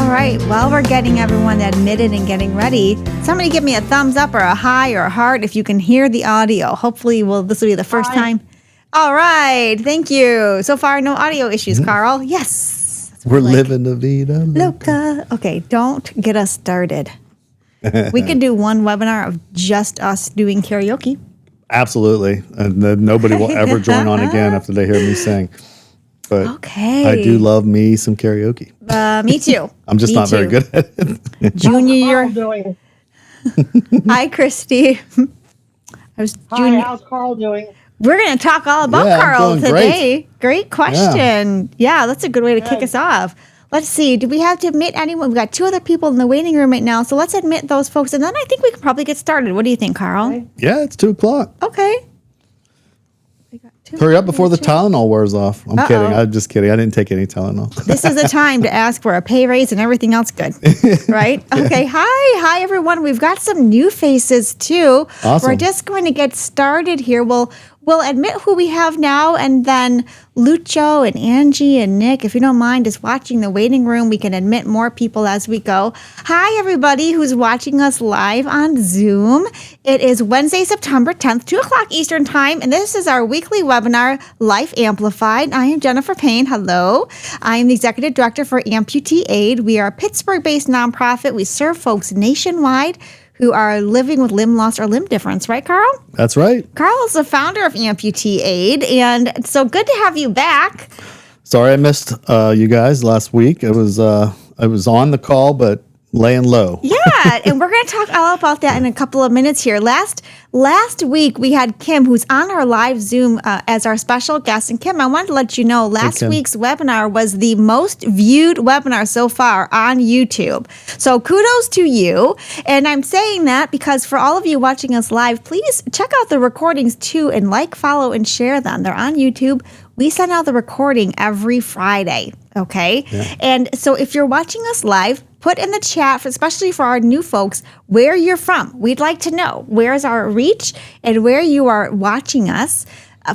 All right, while we're getting everyone admitted and getting ready, somebody give me a thumbs up or a high or a heart if you can hear the audio. Hopefully, this will be the first time. All right, thank you. So far, no audio issues, Carl. Yes. We're living the vida loca. Okay, don't get us started. We could do one webinar of just us doing karaoke. Absolutely. And then nobody will ever join on again after they hear me sing. But okay. I do love me some karaoke. Me too. I'm just not very good at it. Junior year. Doing? Hi, Christy. Hi, how's Carl doing? We're going to talk all about Carl today. Great question. Yeah, that's a good way to kick us off. Let's see. Do we have to admit anyone? We've got 2 other people in the waiting room right now. So let's admit those folks. And then I think we can probably get started. What do you think, Carl? Okay. Yeah, it's 2:00. Okay. Hurry up before the Tylenol wears off. I'm kidding. I'm just kidding. I didn't take any Tylenol. This is the time to ask for a pay raise and everything else good. Right? Okay. Hi, everyone. We've got some new faces, too. Awesome. We're just going to get started here. We'll admit who we have now, and then Lucho and Angie and Nick, if you don't mind, is watching the waiting room. We can admit more people as we go. Hi, everybody who's watching us live on Zoom. It is Wednesday, September 10th, 2 o'clock Eastern Time, and this is our weekly webinar, Life Amplified. I am Jennifer Payne. Hello. I am the Executive Director for Amputee Aid. We are a Pittsburgh-based nonprofit. We serve folks nationwide who are living with limb loss or limb difference, right, Carl? That's right. Carl is the founder of Amputee Aid, and it's so good to have you back. Sorry I missed you guys last week. I was on the call, but laying low. Yeah, and we're going to talk all about that in a couple of minutes here. Last week, we had Kim, who's on our live Zoom as our special guest. And Kim, I wanted to let you know, last week's webinar was the most viewed webinar so far on YouTube. So kudos to you. And I'm saying that because for all of you watching us live, please check out the recordings too and follow, and share them. They're on YouTube. We send out the recording every Friday, okay? Yeah. And so if you're watching us live, put in the chat, especially for our new folks, where you're from. We'd like to know where's our reach and where you are watching us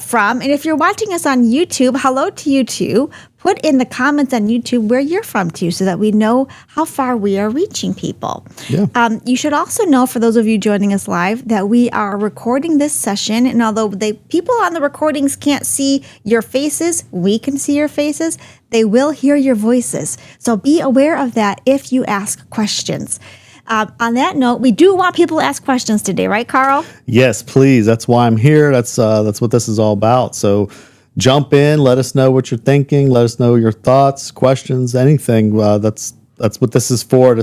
from. And if you're watching us on YouTube, hello to you too. Put in the comments on YouTube where you're from too, so that we know how far we are reaching people. Yeah. You should also know, for those of you joining us live, that we are recording this session. And although people on the recordings can't see your faces, we can see your faces. They will hear your voices. So be aware of that if you ask questions. On that note, we do want people to ask questions today, right, Carl? Yes, please. That's why I'm here. That's what this is all about. So jump in. Let us know what you're thinking. Let us know your thoughts, questions, anything. That's what this is for.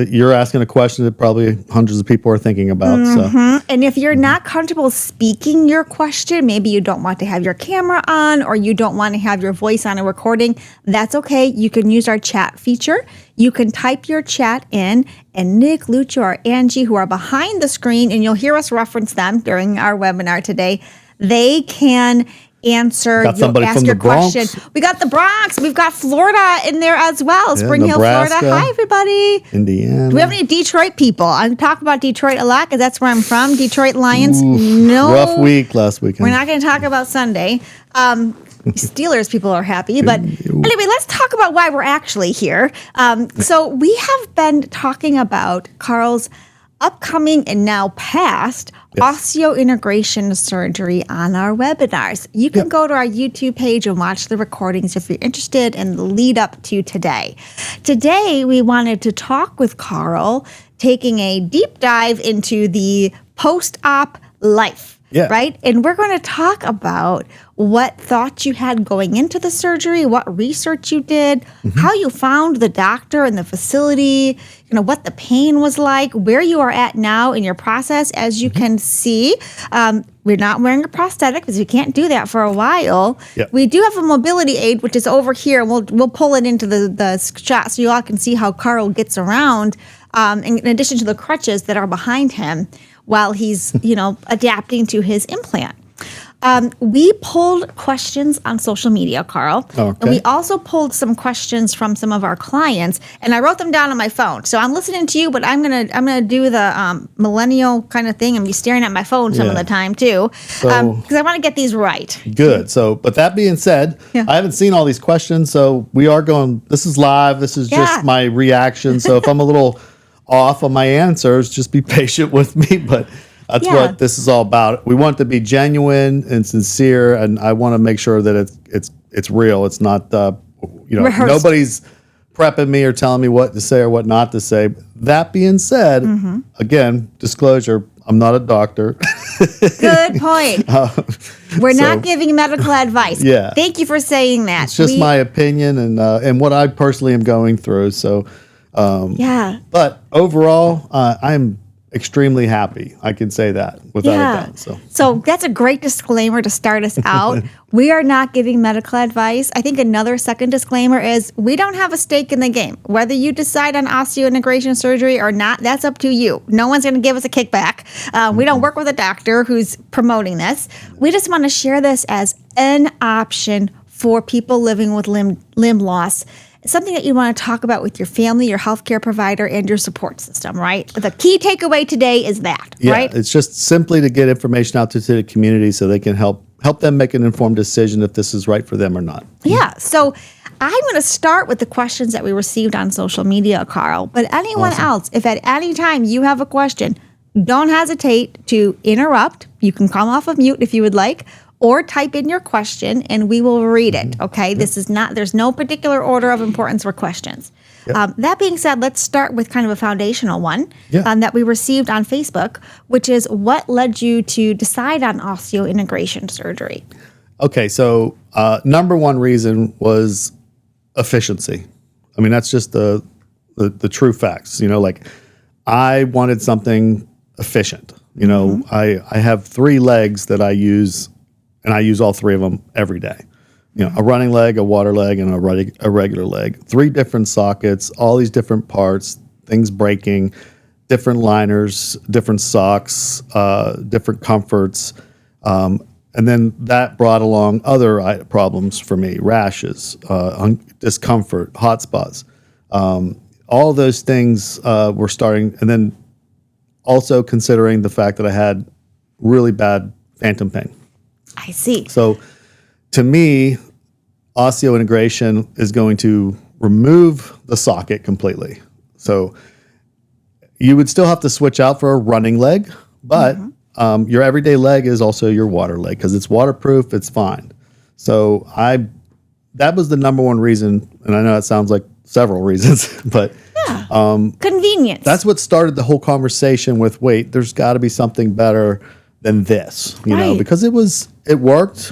You're asking a question that probably hundreds of people are thinking about. Mm-hmm. So. And if you're not comfortable speaking your question, maybe you don't want to have your camera on, or you don't want to have your voice on a recording, that's okay. You can use our chat feature. You can type your chat in, and Nick, Lucho, or Angie, who are behind the screen, and you'll hear us reference them during our webinar today, they can answer, ask your question. We got the Bronx. We've got Florida in there as well. Spring Hill, Florida. Hi, everybody. Indiana. Do we have any Detroit people? I talk about Detroit a lot because that's where I'm from. Detroit Lions. Rough week last weekend. We're not going to talk about Sunday. Steelers people are happy. But anyway, let's talk about why we're actually here. So we have been talking about Carl's upcoming and now past osseointegration surgery on our webinars. You can go to our YouTube page and watch the recordings if you're interested in the lead up to today. Today, we wanted to talk with Carl, taking a deep dive into the post-op life. Yeah. Right? And we're going to talk about what thoughts you had going into the surgery, what research you did, how you found the doctor and the facility, what the pain was like, where you are at now in your process. As you can see, we're not wearing a prosthetic because we can't do that for a while. Yep. We do have a mobility aid, which is over here. We'll pull it into the shot so you all can see how Carl gets around, in addition to the crutches that are behind him while he's, adapting to his implant. We pulled questions on social media, Carl. Okay. And we also pulled some questions from some of our clients, and I wrote them down on my phone. So I'm listening to you, but I'm gonna do the millennial kind of thing and be staring at my phone some of the time too, because I want to get these right. Good. So, but that being said, I haven't seen all these questions, so we are going. This is live. This is just my reaction. So if I'm a little off on my answers, just be patient with me. But that's what this is all about. We want to be genuine and sincere, and I want to make sure that it's real. It's not Rehearsed. Nobody's prepping me or telling me what to say or what not to say. That being said, again, disclosure: I'm not a doctor. Good point. We're not giving medical advice. Yeah. Thank you for saying that. It's just my opinion and what I personally am going through. So, But overall, I'm extremely happy. I can say that without a doubt. So that's a great disclaimer to start us out. We are not giving medical advice. I think another second disclaimer is we don't have a stake in the game. Whether you decide on osseointegration surgery or not, that's up to you. No one's going to give us a kickback. We don't work with a doctor who's promoting this. We just want to share this as an option for people living with limb loss. Something that you want to talk about with your family, your healthcare provider, and your support system, right? The key takeaway today is that, right? It's just simply to get information out to the community so they can help them make an informed decision if this is right for them or not. Yeah. So I'm going to start with the questions that we received on social media, Carl. But anyone else, if at any time you have a question, don't hesitate to interrupt. You can come off of mute if you would like, or type in your question and we will read it, okay? There's no particular order of importance for questions. That being said, let's start with kind of a foundational one that we received on Facebook, which is what led you to decide on osseointegration surgery? Okay, so number one reason was efficiency. I mean, that's just the true facts. Like I wanted something efficient. I have 3 legs that I use, and I use all 3 of them every day. A running leg, a water leg, and a regular leg. 3 different sockets, all these different parts, things breaking, different liners, different socks, different comforts. And then that brought along other problems for me: rashes, discomfort, hot spots. All those things were starting, and then also considering the fact that I had really bad phantom pain. I see. So to me, osseointegration is going to remove the socket completely. So you would still have to switch out for a running leg, but your everyday leg is also your water leg because it's waterproof, it's fine. So that was the number one reason, and I know it sounds like several reasons, but convenience. That's what started the whole conversation with, wait, there's got to be something better than this, because it worked,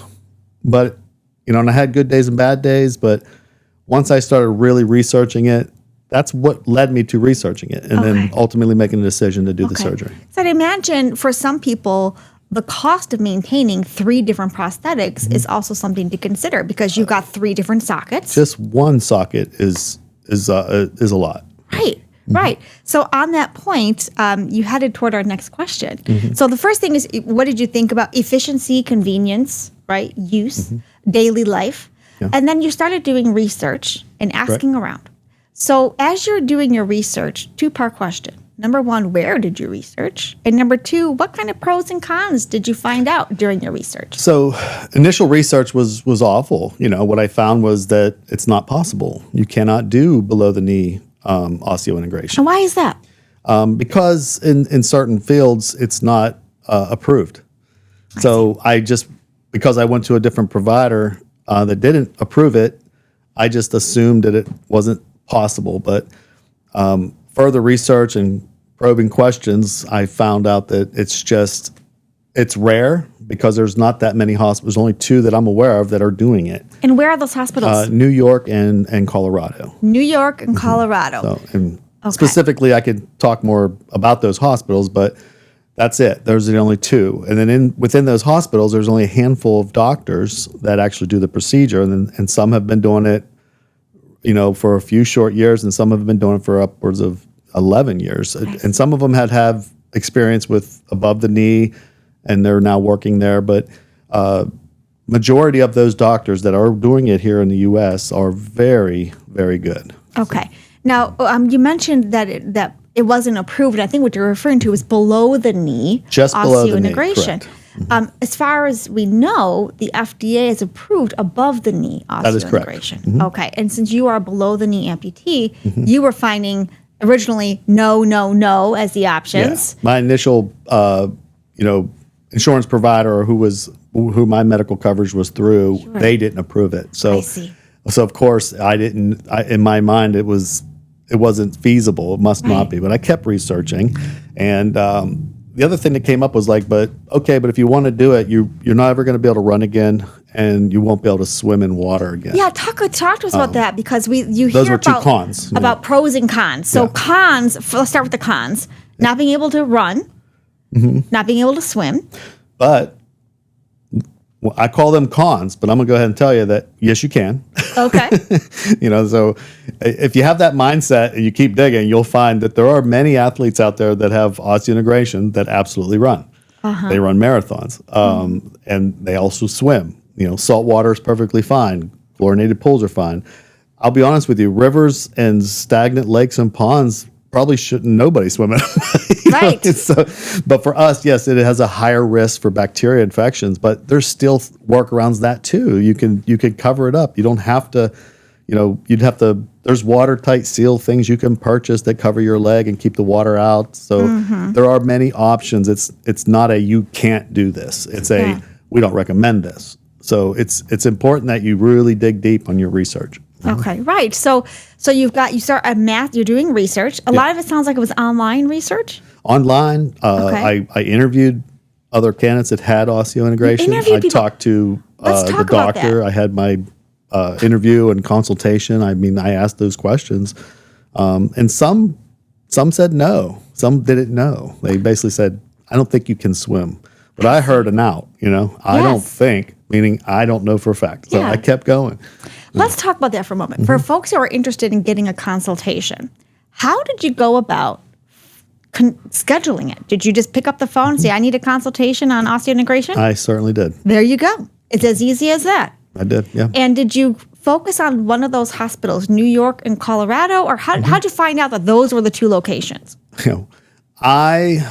but, and I had good days and bad days, but once I started really researching it, that's what led me to researching it and then ultimately making a decision to do the surgery. So I'd imagine for some people, the cost of maintaining 3 different prosthetics is also something to consider because you've got 3 different sockets. Just one socket is a lot. Right. So on that point, you headed toward our next question. So the first thing is, what did you think about efficiency, convenience, right? Use, daily life. And then you started doing research and asking around. So as you're doing your research, 2-part question. Number 1, where did you research? And number 2, what kind of pros and cons did you find out during your research? So initial research was awful. What I found was that it's not possible. You cannot do below the knee osseointegration. And why is that? Because in certain fields, it's not approved. So because I went to a different provider that didn't approve it, I just assumed that it wasn't possible. But further research and probing questions, I found out that it's rare because there's not that many hospitals. There's only 2 that I'm aware of that are doing it. And where are those hospitals? New York and Colorado. New York and Colorado. Specifically, I could talk more about those hospitals, but that's it. Those are the only 2. And then within those hospitals, there's only a handful of doctors that actually do the procedure. And some have been doing it, for a few short years, and some have been doing it for upwards of 11 years. And some of them have experience with above the knee, and they're now working there. But majority of those doctors that are doing it here in the U.S. are very, very good. Okay. Now, you mentioned that it wasn't approved. I think what you're referring to is below the knee Just below the knee, osseointegration. correct. As far as we know, the FDA has approved above the knee osseointegration. That is correct. Okay. And since you are below the knee amputee, you were finding originally no as the options. Yeah. My initial, insurance provider who my medical coverage was through, they didn't approve it. So, I see. So of course in my mind, it wasn't feasible. It must not be, but I kept researching. And, the other thing that came up was like, but if you want to do it, you're not ever going to be able to run again, and you won't be able to swim in water again. Yeah, talk to us about that, because you those hear were two cons about pros and cons. So cons, let's start with the cons. Not being able to run, not being able to swim. But I call them cons, but I'm going to go ahead and tell you that, yes, you can. Okay. So if you have that mindset and you keep digging, you'll find that there are many athletes out there that have osseointegration that absolutely run. They run marathons, and they also swim. Salt water is perfectly fine. Chlorinated pools are fine. I'll be honest with you, rivers and stagnant lakes and ponds probably shouldn't nobody swim in. Right. But for us, yes, it has a higher risk for bacteria infections, but there's still workarounds that too. You can cover it up. You don't have to, there's watertight seal things you can purchase that cover your leg and keep the water out. So there are many options. It's not a, you can't do this. It's we don't recommend this. So it's important that you really dig deep on your research. Okay, right. So you start at math. You're doing research. A lot of it sounds like it was online research. Online, I interviewed other candidates that had osseointegration. I talked to the doctor. I had my interview and consultation. I asked those questions, and some said no. Some didn't know. They basically said, "I don't think you can swim." But I heard an out. I don't think, meaning I don't know for a fact. So I kept going. Let's talk about that for a moment. For folks who are interested in getting a consultation, how did you go about scheduling it? Did you just pick up the phone and say, I need a consultation on osseointegration? I certainly did. There you go. It's as easy as that. I did, yeah. And did you focus on one of those hospitals, New York and Colorado? Or how'd you find out that those were the two locations? I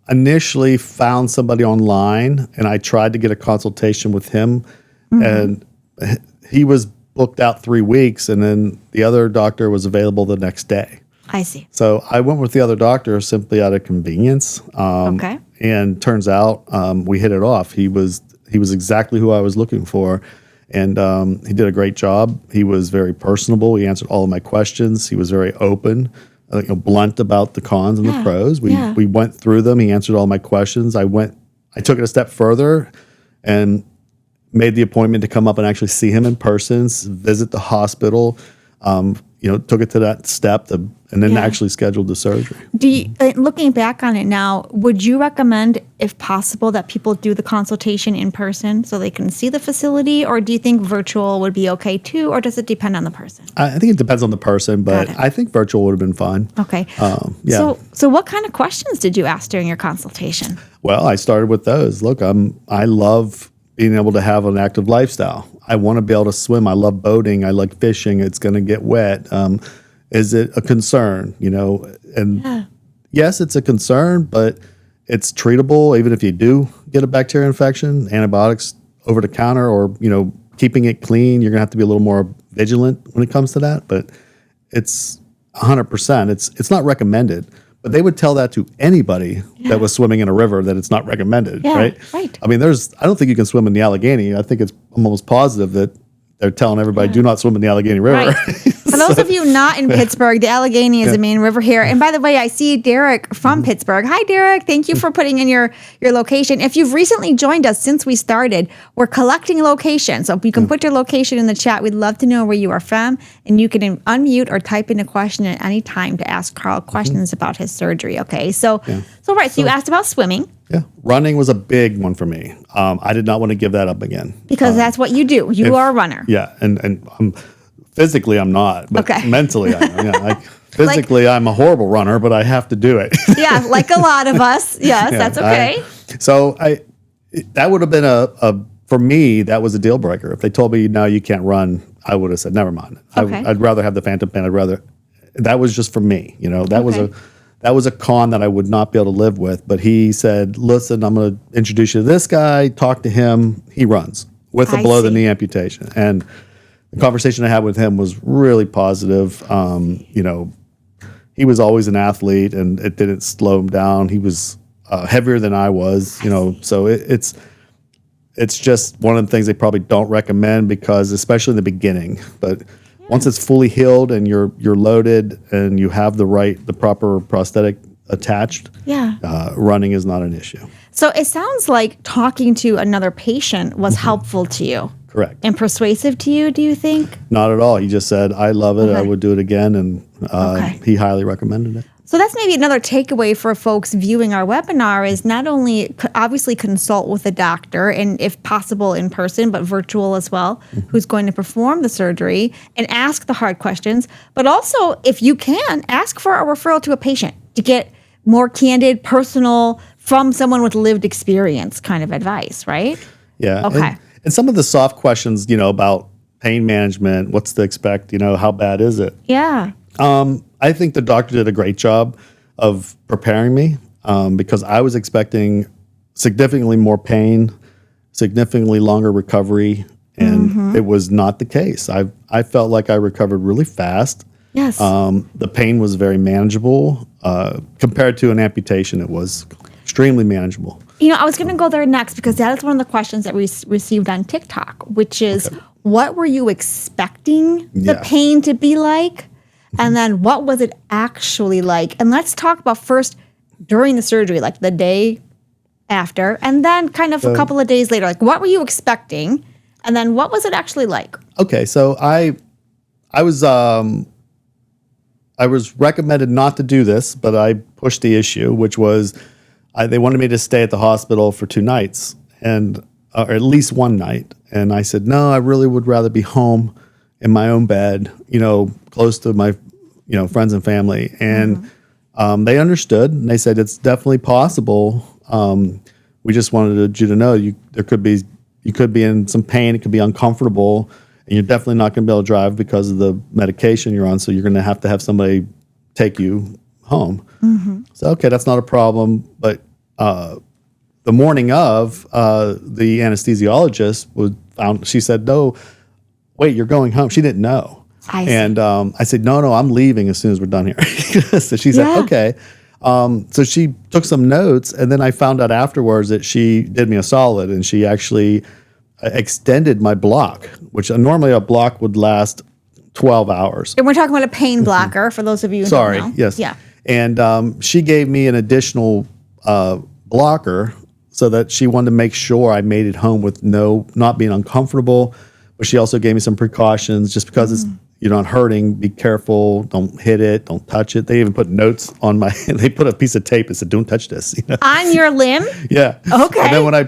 initially found somebody online, and I tried to get a consultation with him. And he was booked out 3 weeks, and then the other doctor was available the next day. I see. So I went with the other doctor simply out of convenience. Okay. And turns out we hit it off. He was exactly who I was looking for, and he did a great job. He was very personable. He answered all of my questions. He was very open, blunt about the cons and the pros. We went through them. He answered all my questions. I took it a step further and made the appointment to come up and actually see him in person, visit the hospital, took it to that step, and then actually scheduled the surgery. Looking back on it now, would you recommend, if possible, that people do the consultation in person so they can see the facility, or do you think virtual would be okay too, or does it depend on the person? I think it depends on the person, but I think virtual would have been fine. Okay. So what kind of questions did you ask during your consultation? Well, I started with those. Look, I love being able to have an active lifestyle. I want to be able to swim. I love boating. I like fishing. It's going to get wet. Is it a concern? Yes, it's a concern, but it's treatable. Even if you do get a bacteria infection, antibiotics over the counter, or keeping it clean, you're going to have to be a little more vigilant when it comes to that. But it's 100%. It's not recommended. But they would tell that to anybody that was swimming in a river that it's not recommended, right? Right. I mean, I don't think you can swim in the Allegheny. I think I'm almost positive that they're telling everybody, do not swim in the Allegheny River. Right. For those of you not in Pittsburgh, the Allegheny is the main river here. And by the way, I see Derek from Pittsburgh. Hi, Derek. Thank you for putting in your location. If you've recently joined us since we started, we're collecting locations. So if you can put your location in the chat, we'd love to know where you are from. And you can unmute or type in a question at any time to ask Carl questions about his surgery. Okay. So you asked about swimming. Yeah. Running was a big one for me. I did not want to give that up again. Because that's what you do. You are a runner. Yeah. And physically, I'm not. But mentally, I am. Yeah. Physically, I'm a horrible runner, but I have to do it. Yeah. Like a lot of us. Yes, that's okay. So that would have been a for me, that was a deal breaker. If they told me, no, you can't run, I would have said, never mind. Okay. I'd rather have the phantom pain. That was just for me. That was a con that I would not be able to live with. But he said, listen, I'm going to introduce you to this guy, talk to him. He runs with a below the knee amputation. And the conversation I had with him was really positive. He was always an athlete, and it didn't slow him down. He was heavier than I was, so it's just one of the things they probably don't recommend, because especially in the beginning. But once it's fully healed and you're loaded and you have the proper prosthetic attached, running is not an issue. So it sounds like talking to another patient was helpful to you. Correct. And persuasive to you, do you think? Not at all. He just said, I love it. I would do it again. And he highly recommended it. So that's maybe another takeaway for folks viewing our webinar is not only obviously consult with a doctor, and if possible in person, but virtual as well, who's going to perform the surgery, and ask the hard questions, but also, if you can, ask for a referral to a patient to get more candid, personal, from someone with lived experience kind of advice, right? Yeah. Okay. And some of the soft questions, about pain management, what's to expect, how bad is it? Yeah. I think the doctor did a great job of preparing me, because I was expecting significantly more pain, significantly longer recovery, and it was not the case. I felt like I recovered really fast. Yes. The pain was very manageable. Compared to an amputation, it was extremely manageable. I was going to go there next, because that is one of the questions that we received on TikTok, which is, what were you expecting the pain to be like? And then what was it actually like? And let's talk about first during the surgery, like the day after, and then kind of a couple of days later, like what were you expecting? And then what was it actually like? Okay, so I was recommended not to do this, but I pushed the issue, which was they wanted me to stay at the hospital for 2 nights, and or at least one night. And I said, no, I really would rather be home in my own bed, close to my, friends and family. And they understood, and they said, it's definitely possible. We just wanted you to know you could be in some pain. It could be uncomfortable, and you're definitely not going to be able to drive because of the medication you're on. So you're going to have somebody take you home. So, okay, that's not a problem. But the morning of, the anesthesiologist she said, no, wait, you're going home. She didn't know. And I said, no, I'm leaving as soon as we're done here. So she said, okay. So she took some notes, and then I found out afterwards that she did me a solid, and she actually extended my block, which normally a block would last 12 hours. And we're talking about a pain blocker for those of you who don't know. Yes. Yeah. And she gave me an additional blocker so that she wanted to make sure I made it home with not being uncomfortable. But she also gave me some precautions, just because you're not hurting. Be careful. Don't hit it. Don't touch it. They even put notes on they put a piece of tape and said, don't touch this. On your limb? Yeah. Okay. And then when I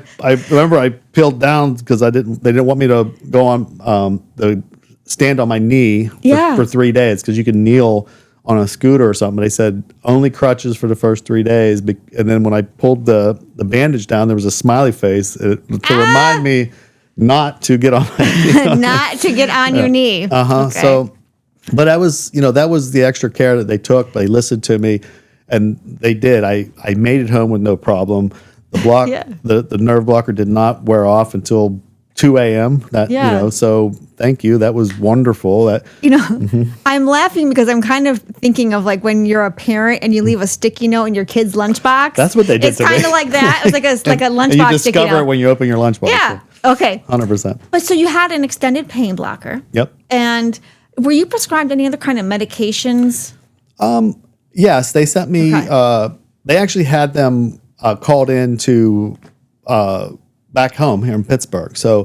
remember I peeled down because they didn't want me to go on the stand on my knee for 3 days, because you can kneel on a scooter or something. They said only crutches for the first 3 days. And then when I pulled the bandage down, there was a smiley face to remind me not to get on my knee. Not to get on your knee. Okay. So, but that was the extra care that they took. They listened to me, and they did. I made it home with no problem. The block, the nerve blocker did not wear off until 2 a.m. So thank you. That was wonderful. I'm laughing because I'm kind of thinking of like when you're a parent and you leave a sticky note in your kid's lunchbox. That's what they did. It's kind of like that. It was like a lunchbox. And you discover it when you open your lunchbox. Yeah. Okay. 100%. But so you had an extended pain blocker. Yep. And were you prescribed any other kind of medications? Yes, they sent me. Okay. They actually had them called in to back home here in Pittsburgh. So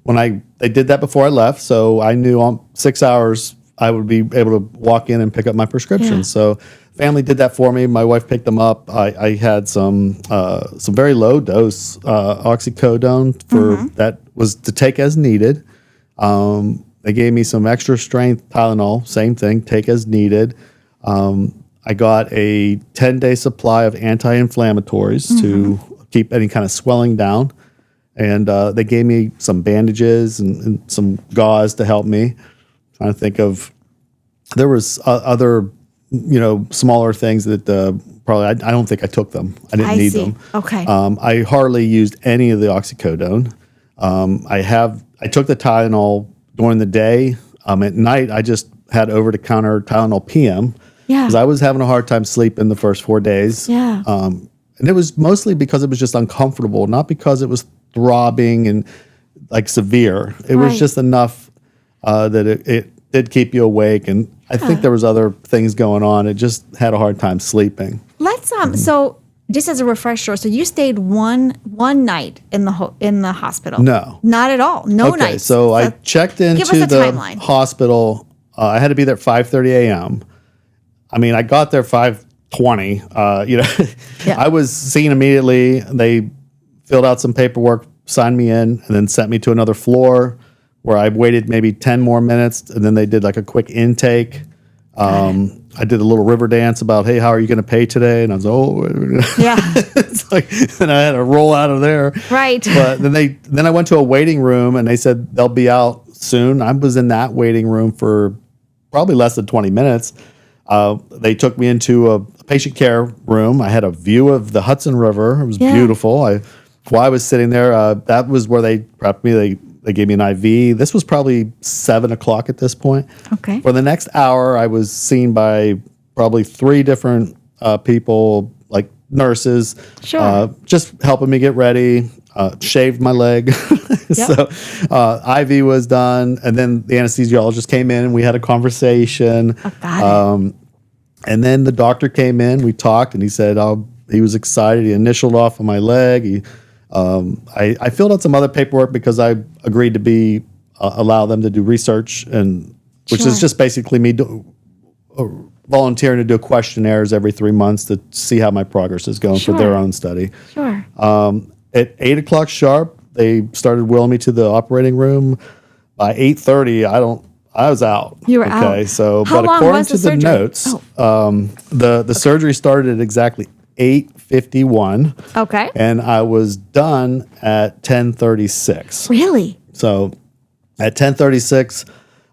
when they did that before I left, so I knew on 6 hours I would be able to walk in and pick up my prescriptions. Yeah. So family did that for me. My wife picked them up. I had some very low dose oxycodone that was to take as needed. They gave me some extra strength Tylenol, same thing, take as needed. I got a 10-day supply of anti-inflammatories to keep any kind of swelling down. and they gave me some bandages and some gauze to help me. Trying to think of, there was other, smaller things that probably I don't think I took them. I didn't need them. Okay. I hardly used any of the oxycodone. I took the Tylenol during the day. At night, I just had over-the-counter Tylenol PM because I was having a hard time sleeping the first 4 days. Yeah. And it was mostly because it was just uncomfortable, not because it was throbbing and like severe. It was just enough that it did keep you awake. And I think there was other things going on. It just had a hard time sleeping. Let's so just as a refresher, so you stayed one night in the hospital? No, not at all. No nights. So I checked into the timeline. Hospital. I had to be there at 5:30 a.m. I mean, I got there 5:20. I was seen immediately. They filled out some paperwork, signed me in, and then sent me to another floor where I waited maybe 10 more minutes, and then they did like a quick intake. I did a little river dance about, hey, how are you going to pay today? And I was, it's like, and I had to roll out of there. Right. But then I went to a waiting room, and they said they'll be out soon. I was in that waiting room for probably less than 20 minutes. They took me into a patient care room. I had a view of the Hudson River. It was beautiful. While I was sitting there, that was where they prepped me. They gave me an IV. This was probably 7 o'clock at this point. Okay. For the next hour, I was seen by probably 3 different people, like nurses, just helping me get ready, shaved my leg. So IV was done. And then the anesthesiologist came in and we had a conversation. Oh, got it. And then the doctor came in. We talked and he said he was excited. He initialed off on my leg. I filled out some other paperwork because I agreed to allow them to do research, which is just basically me volunteering to do questionnaires every 3 months to see how my progress is going for their own study. Sure. At 8 o'clock sharp, they started wheeling me to the operating room. By 8:30, I was out. You were out. Okay, so how but long according was to the surgery? notes, the surgery started at exactly 8:51. Okay. And I was done at 10:36. Really? So at 10:36,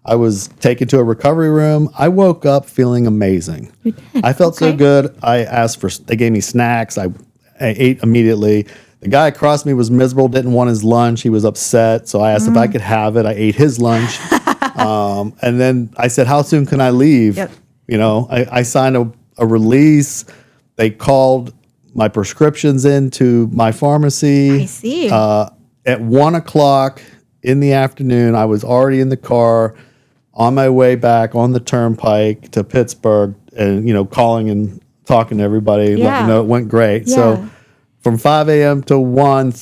I was taken to a recovery room. I woke up feeling amazing. You did. I felt so good. They gave me snacks. I ate immediately. The guy across me was miserable, didn't want his lunch. He was upset. So I asked if I could have it. I ate his lunch. And then I said, how soon can I leave? Yep. I signed a release. They called my prescriptions into my pharmacy. I see. At 1 o'clock in the afternoon, I was already in the car on my way back on the turnpike to Pittsburgh and, calling and talking to everybody, letting them know it went great. Yeah. So from 5 a.m. to 1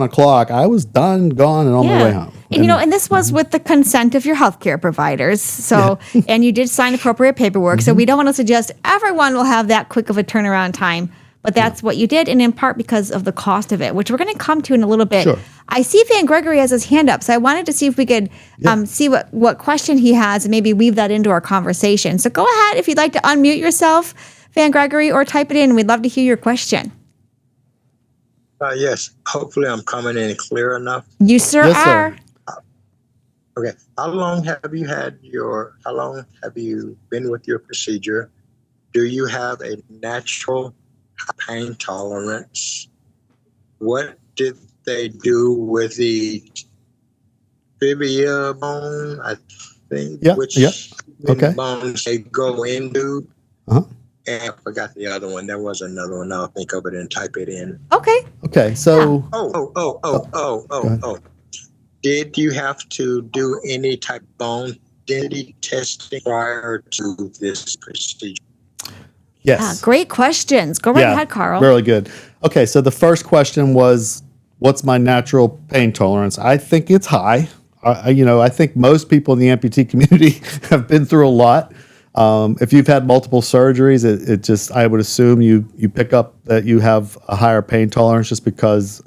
o'clock, I was done, gone, and on my way home. And, and this was with the consent of your healthcare providers. So, and you did sign appropriate paperwork. So we don't want to suggest everyone will have that quick of a turnaround time. But that's what you did, and in part because of the cost of it, which we're going to come to in a little bit. Sure. I see Van Gregory has his hand up, so I wanted to see if we could see what question he has and maybe weave that into our conversation. So go ahead if you'd like to unmute yourself, Van Gregory, or type it in. We'd love to hear your question. Yes. Hopefully I'm coming in clear enough. You sir are. Okay. How long have you been with your procedure? Do you have a natural pain tolerance? What did they do with the fibula bone? I think bones they go into. And I forgot the other one. There was another one. I'll think of it and type it in. Okay. So. Did you have to do any type of bone density testing prior to this procedure? Yes. Great questions. Go right ahead, Carl. Really good. Okay, so the first question was, what's my natural pain tolerance? I think it's high. I think most people in the amputee community have been through a lot. If you've had multiple surgeries, I would assume you pick up that you have a higher pain tolerance just because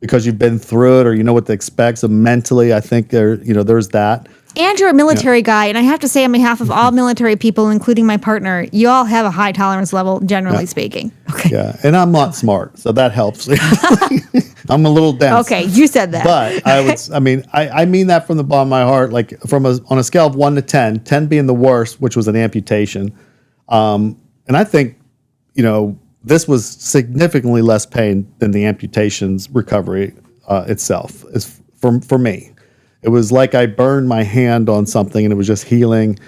you've been through it or you know what to expect. So mentally, I think there's that. And you're a military guy, and I have to say on behalf of all military people, including my partner, you all have a high tolerance level, generally speaking. Okay. Yeah, and I'm not smart, so that helps. I'm a little dense. Okay, you said that. But I mean that from the bottom of my heart, like on a scale of 1 to 10, 10 being the worst, which was an amputation. And I think, this was significantly less pain than the amputation's recovery itself. Is for me. It was like I burned my hand on something and it was just healing,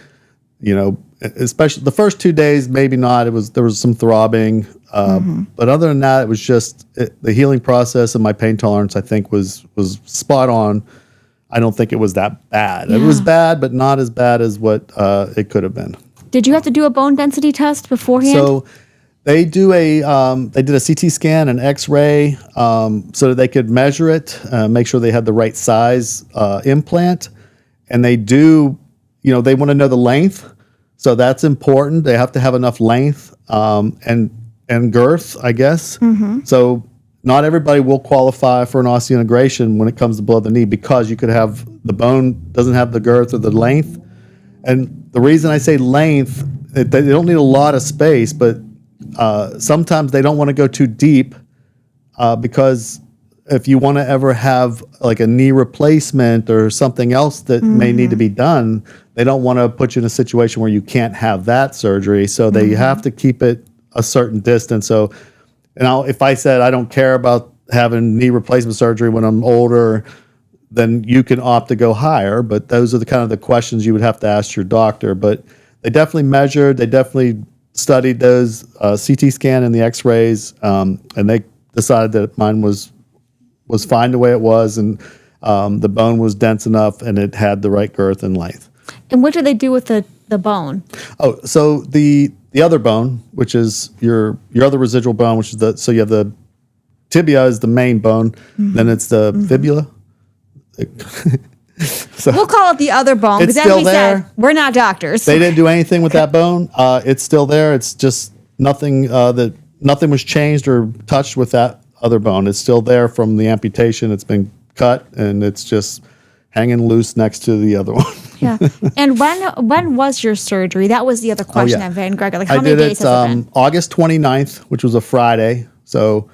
especially the first 2 days, maybe not. There was some throbbing. But other than that, it was just the healing process, and my pain tolerance, I think, was spot on. I don't think it was that bad. Yeah. It was bad, but not as bad as what it could have been. Did you have to do a bone density test beforehand? So they did a CT scan, an X-ray, so that they could measure it, make sure they had the right size implant, and they do, they want to know the length, so that's important. They have to have enough length and girth, I guess. Mm-hmm. So not everybody will qualify for an osseointegration when it comes to below the knee, because you could have the bone doesn't have the girth or the length. And the reason I say length, they don't need a lot of space, but sometimes they don't want to go too deep because if you want to ever have like a knee replacement or something else that may need to be done, they don't want to put you in a situation where you can't have that surgery. So they have to keep it a certain distance. So, if I said I don't care about having knee replacement surgery when I'm older, then you can opt to go higher. But those are the kind of the questions you would have to ask your doctor. But they definitely measured, they definitely studied those CT scan and the X-rays, and they decided that mine was fine the way it was, and the bone was dense enough and it had the right girth and length. And what did they do with the bone? Oh, so the other bone, which is your other residual bone, which is so you have the tibia is the main bone, then it's the fibula. So we'll call it the other bone, because as we said, we're not doctors. They didn't do anything with that bone. It's still there. It's just nothing nothing was changed or touched with that other bone. It's still there from the amputation. It's been cut and it's just hanging loose next to the other one. Yeah. And when was your surgery? That was the other question that Van Gregor. Like, how many days has it been? August 29th, which was a Friday. So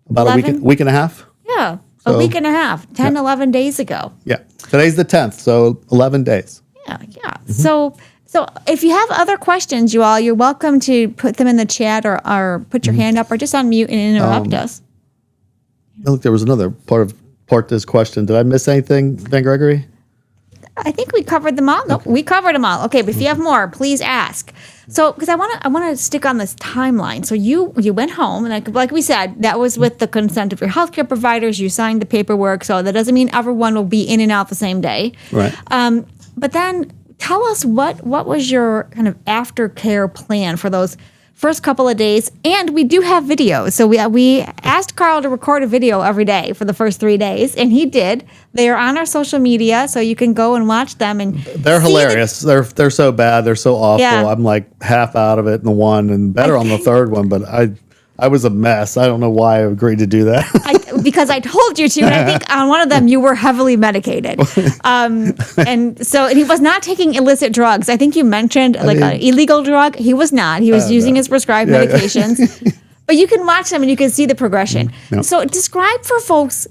about 11? a week and a half. Yeah. A week and a half, 10, 11 days ago. Yeah. Today's the 10th, so 11 days. Yeah. Mm-hmm. So if you have other questions, you're welcome to put them in the chat or put your hand up or just unmute and interrupt us. Look, there was another part to this question. Did I miss anything, Van Gregory? I think we covered them all. No, we covered them all. Okay, but if you have more, please ask. So, because I want to stick on this timeline. So you went home, and like we said, that was with the consent of your healthcare providers. You signed the paperwork, so that doesn't mean everyone will be in and out the same day. Right. But then tell us what was your kind of aftercare plan for those first couple of days, and we do have videos. So we asked Carl to record a video every day for the first 3 days, and he did. They are on our social media, so you can go and watch them. And they're hilarious. They're so bad. They're so awful. Yeah. I'm like half out of it in the one, and better on the third one. But I was a mess. I don't know why I agreed to do that. Because I told you to, and I think on one of them you were heavily medicated. And he was not taking illicit drugs. I think you mentioned an illegal drug. He was not. He was using his prescribed medications. But you can watch them and you can see the progression. No. So describe for folks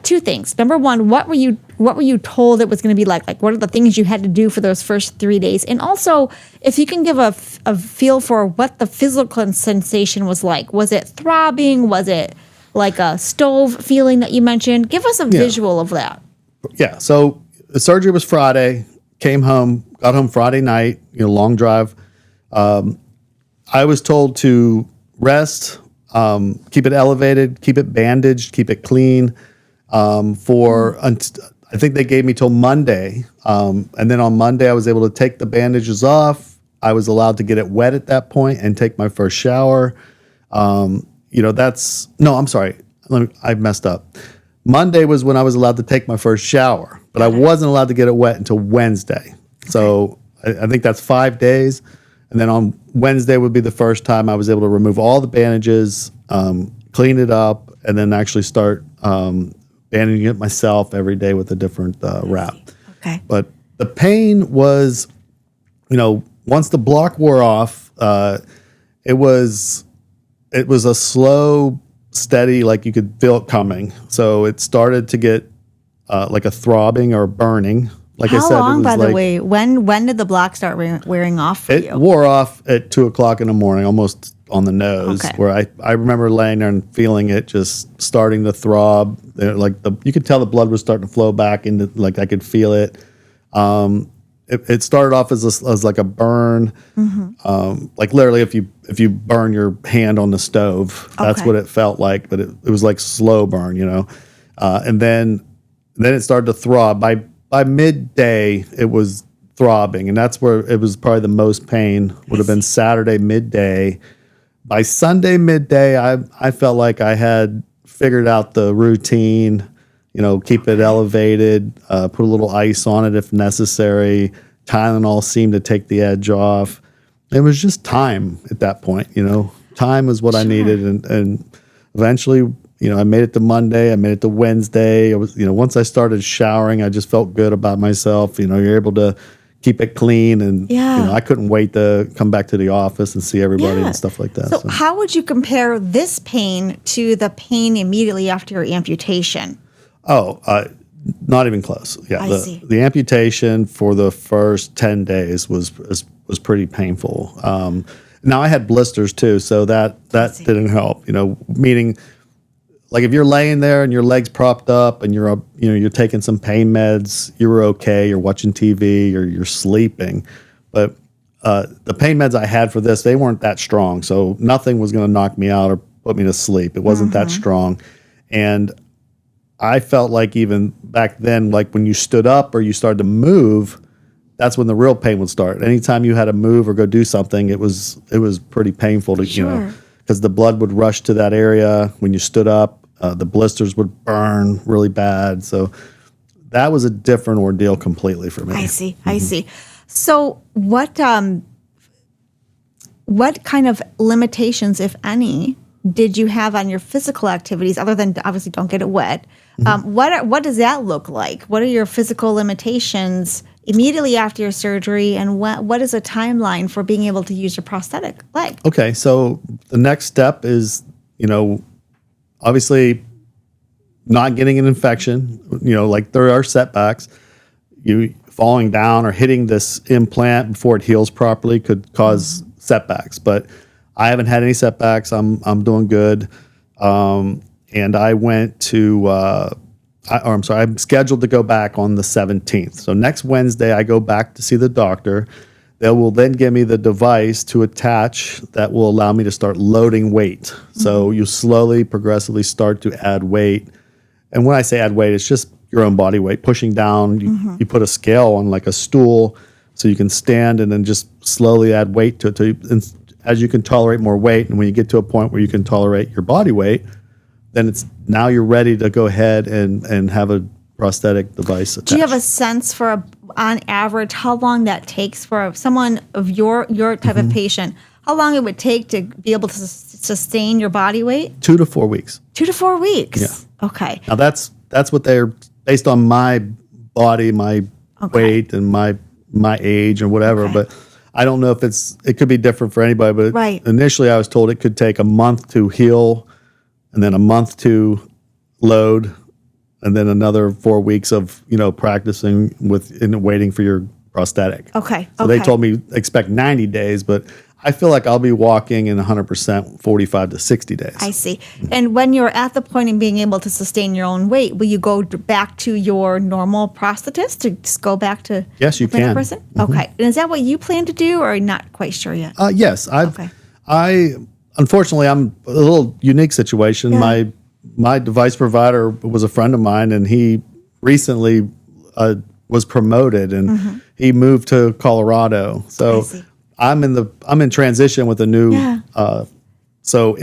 two things. Number one, what were you told it was going to be like? Like, what are the things you had to do for those first 3 days? And also, if you can give a feel for what the physical sensation was like. Was it throbbing? Was it like a stove feeling that you mentioned? Give us a visual of that. Yeah. So the surgery was Friday. Got home Friday night. Long drive. I was told to rest, keep it elevated, keep it bandaged, keep it clean. I think they gave me till Monday. And then on Monday, I was able to take the bandages off. I was allowed to get it wet at that point and take my first shower. I'm sorry. I messed up. Monday was when I was allowed to take my first shower, but I wasn't allowed to get it wet until Wednesday. So I think that's 5 days. And then on Wednesday would be the first time I was able to remove all the bandages, clean it up, and then actually start bandaging it myself every day with a different wrap. Okay. But the pain was, once the block wore off, it was a slow steady, like you could feel it coming. So it started to get like a throbbing or burning. Like I said, How long, it was by the like, way, when did the block start wearing off for it you? wore off at 2:00 in the morning, almost on the nose, Okay. where I remember laying there and feeling it just starting to throb. Like you could tell the blood was starting to flow back into, like I could feel it. It started off as like a burn, like literally if you burn your hand on the stove, that's Okay. what it felt like. But it was like slow burn, and then it started to throb. By midday, it was throbbing, and that's where it was probably the most pain. Would have been Saturday midday. By Sunday midday, I felt like I had figured out the routine. Keep it elevated, put a little ice on it if necessary. Tylenol seemed to take the edge off. It was just time at that point. Time was what I needed, and eventually, I made it to Monday. I made it to Wednesday. I was, once I started showering, I just felt good about myself. You're able to keep it clean, and I couldn't wait to come back to the office and see everybody and stuff like that. So how would you compare this pain to the pain immediately after your amputation? Oh, not even close. Yeah, I see. The amputation for the first 10 days was pretty painful. Now I had blisters too, so that didn't help. Meaning, like if you're laying there and your legs propped up and you're taking some pain meds, you're okay. You're watching TV or you're sleeping, but the pain meds I had for this, they weren't that strong, so nothing was going to knock me out or put me to sleep. It wasn't that strong, and I felt like even back then, like when you stood up or you started to move, that's when the real pain would start. Anytime you had to move or go do something, it was pretty painful to because the blood would rush to that area when you stood up. The blisters would burn really bad. So that was a different ordeal completely for me. I see. I see. So what kind of limitations, if any, did you have on your physical activities other than obviously don't get it wet? What does that look like? What are your physical limitations immediately after your surgery, and what is a timeline for being able to use your prosthetic leg? Okay, so the next step is, obviously not getting an infection. Like there are setbacks. You falling down or hitting this implant before it heals properly could cause setbacks, but I haven't had any setbacks. I'm doing good. And I went to, I'm scheduled to go back on the 17th. So next Wednesday, I go back to see the doctor. They will then give me the device to attach that will allow me to start loading weight. So you slowly, progressively start to add weight. And when I say add weight, it's just your own body weight, pushing down. You put a scale on like a stool so you can stand and then just slowly add weight to it as you can tolerate more weight. And when you get to a point where you can tolerate your body weight, then now you're ready to go ahead and have a prosthetic device attached. Do you have a sense for, on average, how long that takes for someone of your type of patient? How long it would take to be able to sustain your body weight? 2 to 4 weeks. 2 to 4 weeks. Yeah. Okay. Now that's what they're based on my body, my weight, and my age or whatever. Okay. But I don't know if it could be different for anybody. But initially, I was told it could take a month to heal, and then a month to load, and then another 4 weeks of practicing and waiting for your prosthetic. Okay. So they told me expect 90 days, but I feel like I'll be walking in 100% 45 to 60 days. I see. And when you're at the point of being able to sustain your own weight, will you go back to your normal prosthetist to just go back to Yes, you a clinic can. person? Okay. And is that what you plan to do, or are you not quite sure yet? Yes, I unfortunately I'm a little unique situation. Yeah. My device provider was a friend of mine, and he recently was promoted, and he moved to Colorado. So I'm in transition with a new. So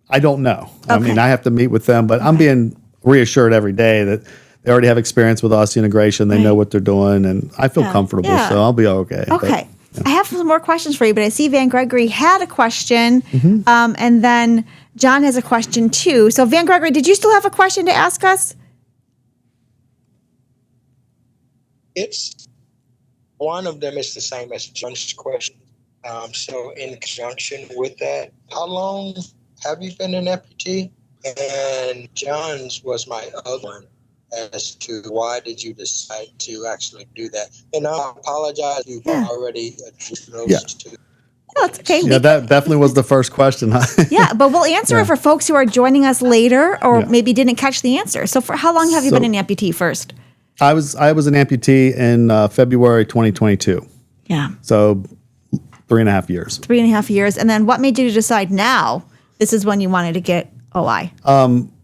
I don't know. I mean, I have to meet with them, but I'm being reassured every day that they already have experience with osseointegration. They know what they're doing, and I feel comfortable, so I'll be okay. Okay. I have some more questions for you, but I see Van Gregory had a question, and then John has a question too. So Van Gregory, did you still have a question to ask us? It's one of them is the same as John's question. So in conjunction with that, how long have you been an amputee? And John's was my other one as to why did you decide to actually do that. And I apologize, you've already addressed those two. No, it's okay. Yeah, that definitely was the first question. Yeah, but we'll answer it for folks who are joining us later or maybe didn't catch the answer. So for how long have you been an amputee first? I was an amputee in February 2022. Yeah. So 3.5 years. 3.5 years. And then what made you decide now this is when you wanted to get OI?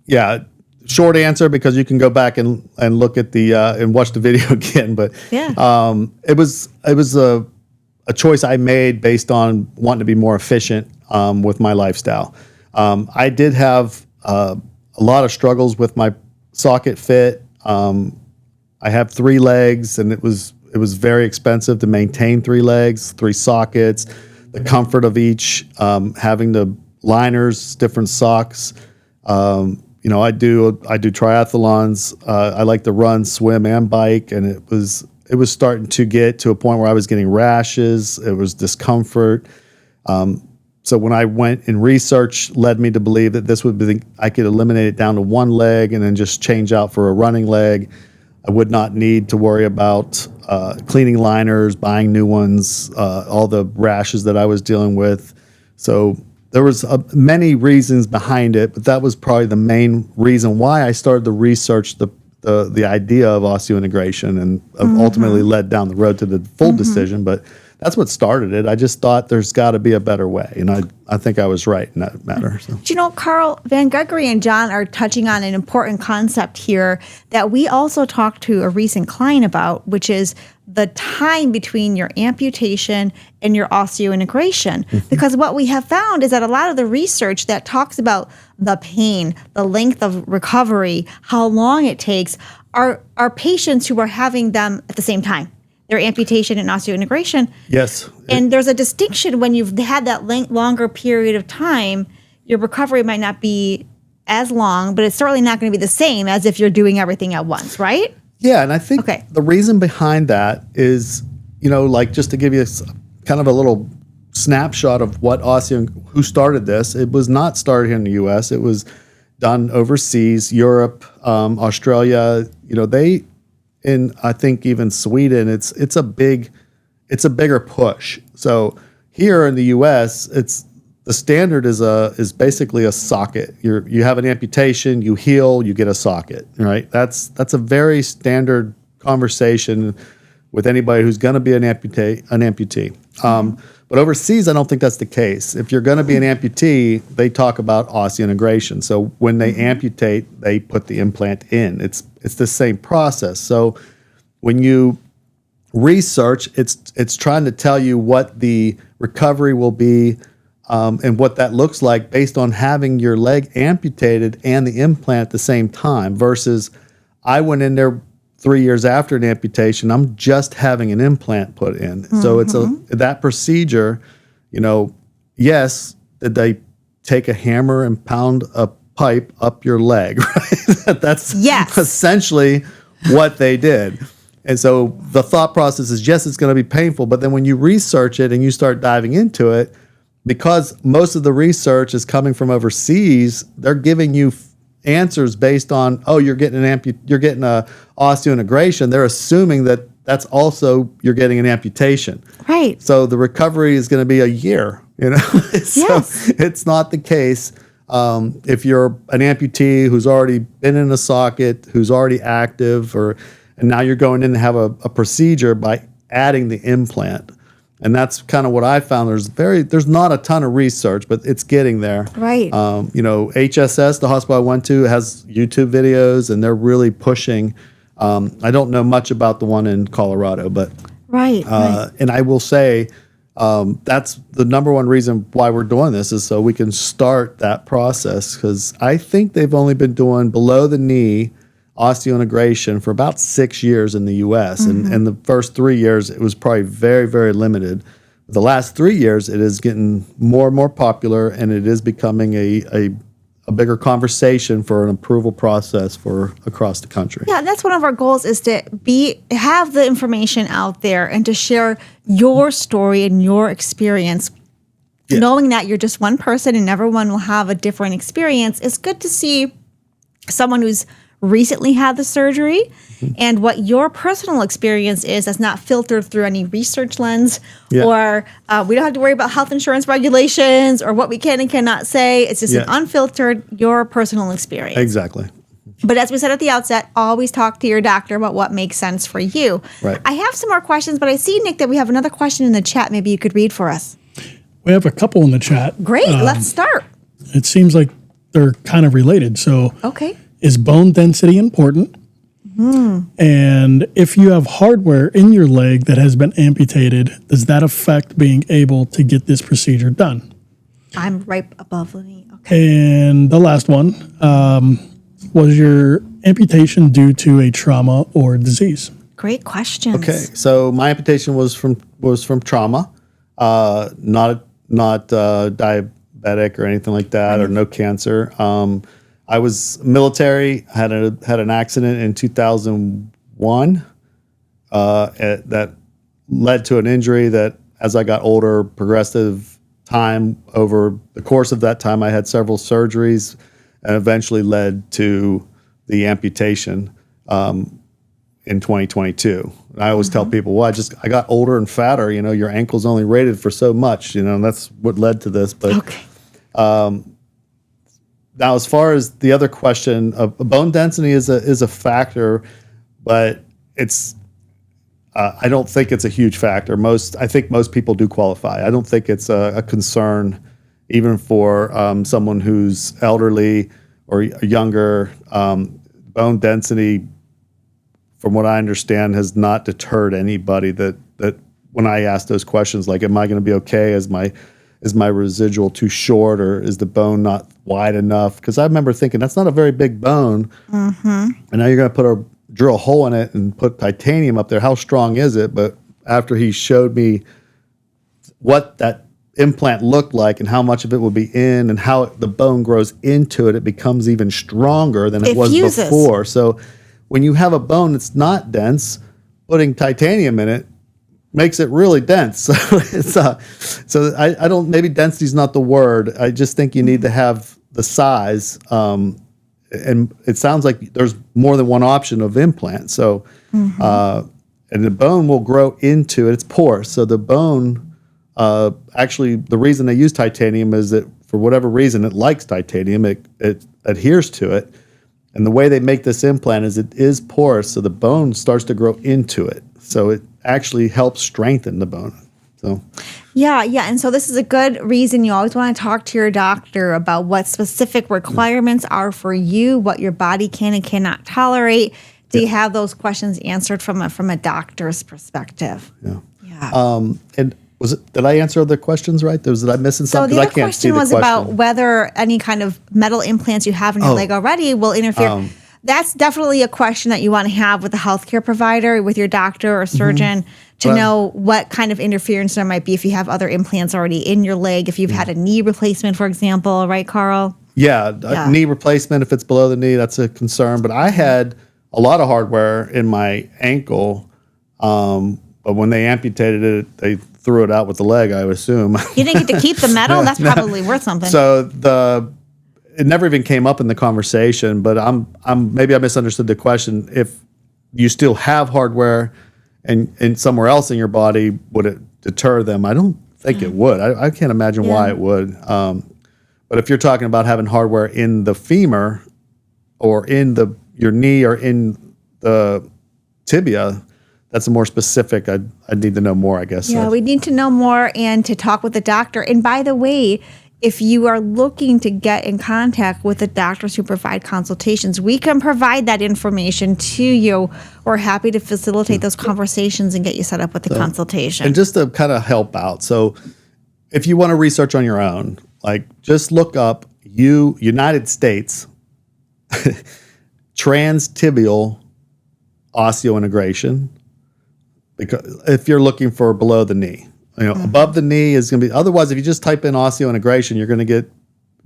Yeah, short answer, because you can go back and look at the and watch the video again. But it was a choice I made based on wanting to be more efficient with my lifestyle. I did have a lot of struggles with my socket fit. I have 3 legs, and it was very expensive to maintain 3 legs, 3 sockets, the comfort of each, having the liners, different socks. I do triathlons. I like to run, swim, and bike, and it was starting to get to a point where I was getting rashes. It was discomfort. So when I went and research led me to believe that this would be, I could eliminate it down to 1 leg and then just change out for a running leg. I would not need to worry about cleaning liners, buying new ones, all the rashes that I was dealing with. So there was many reasons behind it, but that was probably the main reason why I started to research the idea of osseointegration, and ultimately led down the road to the full decision. But that's what started it. I just thought there's got to be a better way, and I think I was right in that matter. So. Do you know, Carl, Van Gregory and John are touching on an important concept here that we also talked to a recent client about, which is the time between your amputation and your osseointegration. Because what we have found is that a lot of the research that talks about the pain, the length of recovery, how long it takes, are patients who are having them at the same time. Their amputation and osseointegration. Yes. And there's a distinction when you've had that longer period of time, your recovery might not be as long, but it's certainly not going to be the same as if you're doing everything at once, right? Yeah, and I think the reason behind that is, just to give you kind of a little snapshot of what who started this. It was not started here in the U.S. It was done overseas, Europe, Australia. In I think even Sweden, it's a bigger push. So here in the U.S., the standard is basically a socket. You have an amputation, you heal, you get a socket, right? That's a very standard conversation with anybody who's going to be an amputee. But overseas, I don't think that's the case. If you're going to be an amputee, they talk about osseointegration. So when they amputate, they put the implant in. It's the same process. So when you research, it's trying to tell you what the recovery will be and what that looks like based on having your leg amputated and the implant at the same time, versus I went in there 3 years after an amputation, I'm just having an implant put in. So it's that procedure, yes, did they take a hammer and pound a pipe up your leg, right? That's essentially what they did. And so the thought process is, yes, it's going to be painful, but then when you research it and you start diving into it, because most of the research is coming from overseas, they're giving you answers based on, you're getting a osseointegration. They're assuming that that's also you're getting an amputation. Right. So the recovery is going to be a year, So it's not the case. If you're an amputee who's already been in a socket, who's already active, and now you're going in to have a procedure by adding the implant. And that's kind of what I found. There's not a ton of research, but it's getting there. Right. HSS, the hospital I went to, has YouTube videos, and they're really pushing. I don't know much about the one in Colorado, but right. And I will say that's the number one reason why we're doing this, is so we can start that process, because I think they've only been doing below the knee osseointegration for about 6 years in the U.S. And the first 3 years, it was probably very, very limited. The last 3 years, it is getting more and more popular, and it is becoming a bigger conversation for an approval process for across the country. Yeah, that's one of our goals, is to have the information out there and to share your story and your experience. knowing that you're just one person and everyone will have a different experience, it's good to see someone who's recently had the surgery and what your personal experience is that's not filtered through any research lens or we don't have to worry about health insurance regulations or what we can and cannot say. It's just an unfiltered, your personal experience. Exactly. But as we said at the outset, always talk to your doctor about what makes sense for you. Right. I have some more questions, but I see, Nick, that we have another question in the chat. Maybe you could read for us. We have a couple in the chat. Great. Let's start. It seems like they're kind of related. So, okay. Is bone density important? And if you have hardware in your leg that has been amputated, does that affect being able to get this procedure done? I'm right above the knee. Okay. And the last one, was your amputation due to a trauma or disease? Great questions. Okay, so my amputation was from trauma, not diabetic or anything like that, or no cancer. I was military. Had an accident in 2001 that led to an injury that, as I got older, progressive time over the course of that time, I had several surgeries, and eventually led to the amputation in 2022. And I always tell people, well, I got older and fatter. You know, your ankle's only rated for so much. You know, and that's what led to this. But now, as far as the other question, bone density is a factor, but it's I don't think it's a huge factor. I think most people do qualify. I don't think it's a concern, even for someone who's elderly or younger. Bone density, from what I understand, has not deterred anybody. That when I ask those questions, like, am I going to be okay? Is my residual too short, or is the bone not wide enough? Because I remember thinking that's not a very big bone, and now you're going to drill a hole in it and put titanium up there. How strong is it? But after he showed me what that implant looked like and how much of it would be in and how the bone grows into it, it becomes even stronger than it was fuses before. So when you have a bone that's not dense, putting titanium in it makes it really dense. So it's I don't, maybe density is not the word. I just think you need to have the size. And it sounds like there's more than one option of implant. So and the bone will grow into it. It's porous. So the bone, actually, the reason they use titanium is that for whatever reason, it likes titanium. It adheres to it. And the way they make this implant is it is porous, so the bone starts to grow into it. So it actually helps strengthen the bone. So yeah. And so this is a good reason you always want to talk to your doctor about what specific requirements are for you, what your body can and cannot tolerate. Do you have those questions answered from a doctor's perspective? Yeah. And did I answer the questions right? Did I miss something? So the other question was about whether any kind of metal implants you have in your leg already will interfere. That's definitely a question that you want to have with a healthcare provider, with your doctor or surgeon, to know what kind of interference there might be if you have other implants already in your leg, if you've had a knee replacement, for example, right, Carl? Yeah, knee replacement, if it's below the knee, that's a concern. But I had a lot of hardware in my ankle, but when they amputated it, they threw it out with the leg, I would assume. You didn't get to keep the metal? That's probably worth something. So it never even came up in the conversation, but maybe I misunderstood the question. If you still have hardware and somewhere else in your body, would it deter them? I don't think it would. I can't imagine why it would. But if you're talking about having hardware in the femur or in your knee or in the tibia, that's a more specific. I'd need to know more, I guess. Yeah, we need to know more and to talk with the doctor. And by the way, if you are looking to get in contact with the doctors who provide consultations, we can provide that information to you. We're happy to facilitate those conversations and get you set up with the consultation. And just to kind of help out, so if you want to research on your own, like just look up United States transtibial osseointegration. Because if you're looking for below the knee, above the knee is going to be. Otherwise, if you just type in osseointegration, you're going to get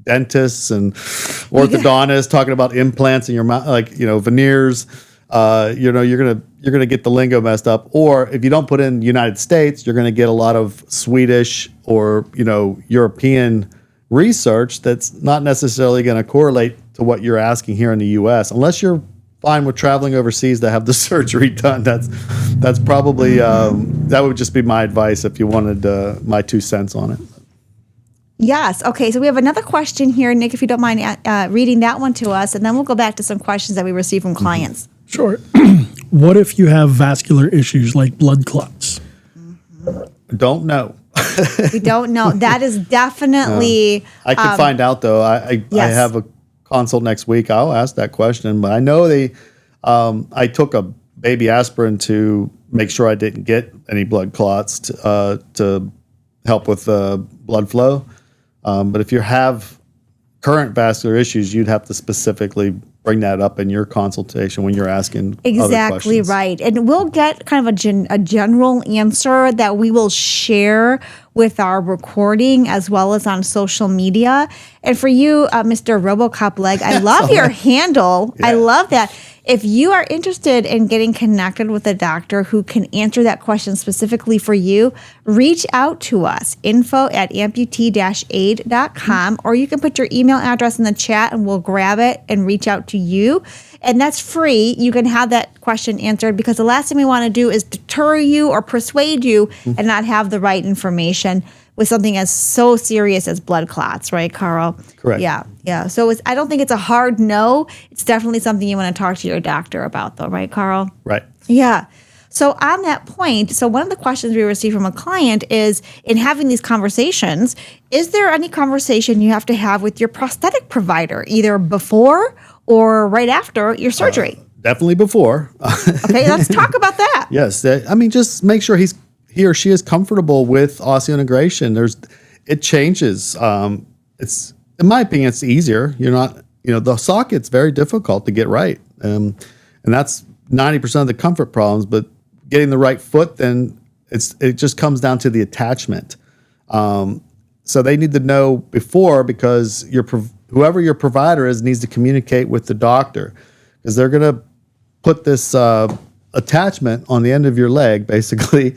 dentists and orthodontists talking about implants in your mouth, like veneers. You're you're going to get the lingo messed up. Or if you don't put in United States, you're going to get a lot of Swedish or, European research that's not necessarily going to correlate to what you're asking here in the U.S. Unless you're fine with traveling overseas to have the surgery done. That's probably, that would just be my advice if you wanted my 2 cents on it. Yes. Okay. So we have another question here, Nick, if you don't mind reading that one to us, and then we'll go back to some questions that we receive from clients. Sure. What if you have vascular issues like blood clots? Don't know. We don't know. That is definitely. I can find out though. I have a consult next week. I'll ask that question, but I know I took a baby aspirin to make sure I didn't get any blood clots to help with blood flow. But if you have current vascular issues, you'd have to specifically bring that up in your consultation when you're asking exactly other right. And we'll get kind of a general answer that we will share with our recording as well as on social media. And for you, Mr. RoboCop Leg, I love your handle. Yeah. I love that. If you are interested in getting connected with a doctor who can answer that question specifically for you, reach out to us, info@amputee-aid.com, or you can put your email address in the chat and we'll grab it and reach out to you. And that's free. You can have that question answered because the last thing we want to do is deter you or persuade you and not have the right information with something as so serious as blood clots, right, Carl? Correct. Yeah. So I don't think it's a hard no. It's definitely something you want to talk to your doctor about, though, right, Carl? Right. Yeah. So on that point, one of the questions we received from a client is, in having these conversations, is there any conversation you have to have with your prosthetic provider, either before or right after your surgery? Definitely before. Okay, let's talk about that. Yes. Just make sure he or she is comfortable with osseointegration. It changes. It's, in my opinion, it's easier. You're not, the socket's very difficult to get right. And that's 90% of the comfort problems, but getting the right foot, then it just comes down to the attachment. So they need to know before, because whoever your provider is needs to communicate with the doctor, because they're going to put this attachment on the end of your leg, basically.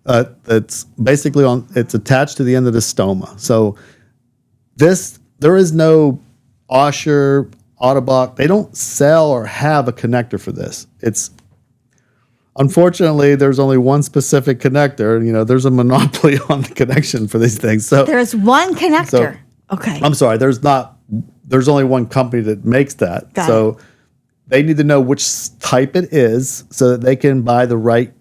It's attached to the end of the stoma. So there is no Osher, Ottobock. They don't sell or have a connector for this. Unfortunately, there's only one specific connector. There's a monopoly on the connection for these things. So there's one connector. Okay. I'm sorry. There's only one company that makes that. Got it. They need to know which type it is so that they can buy the right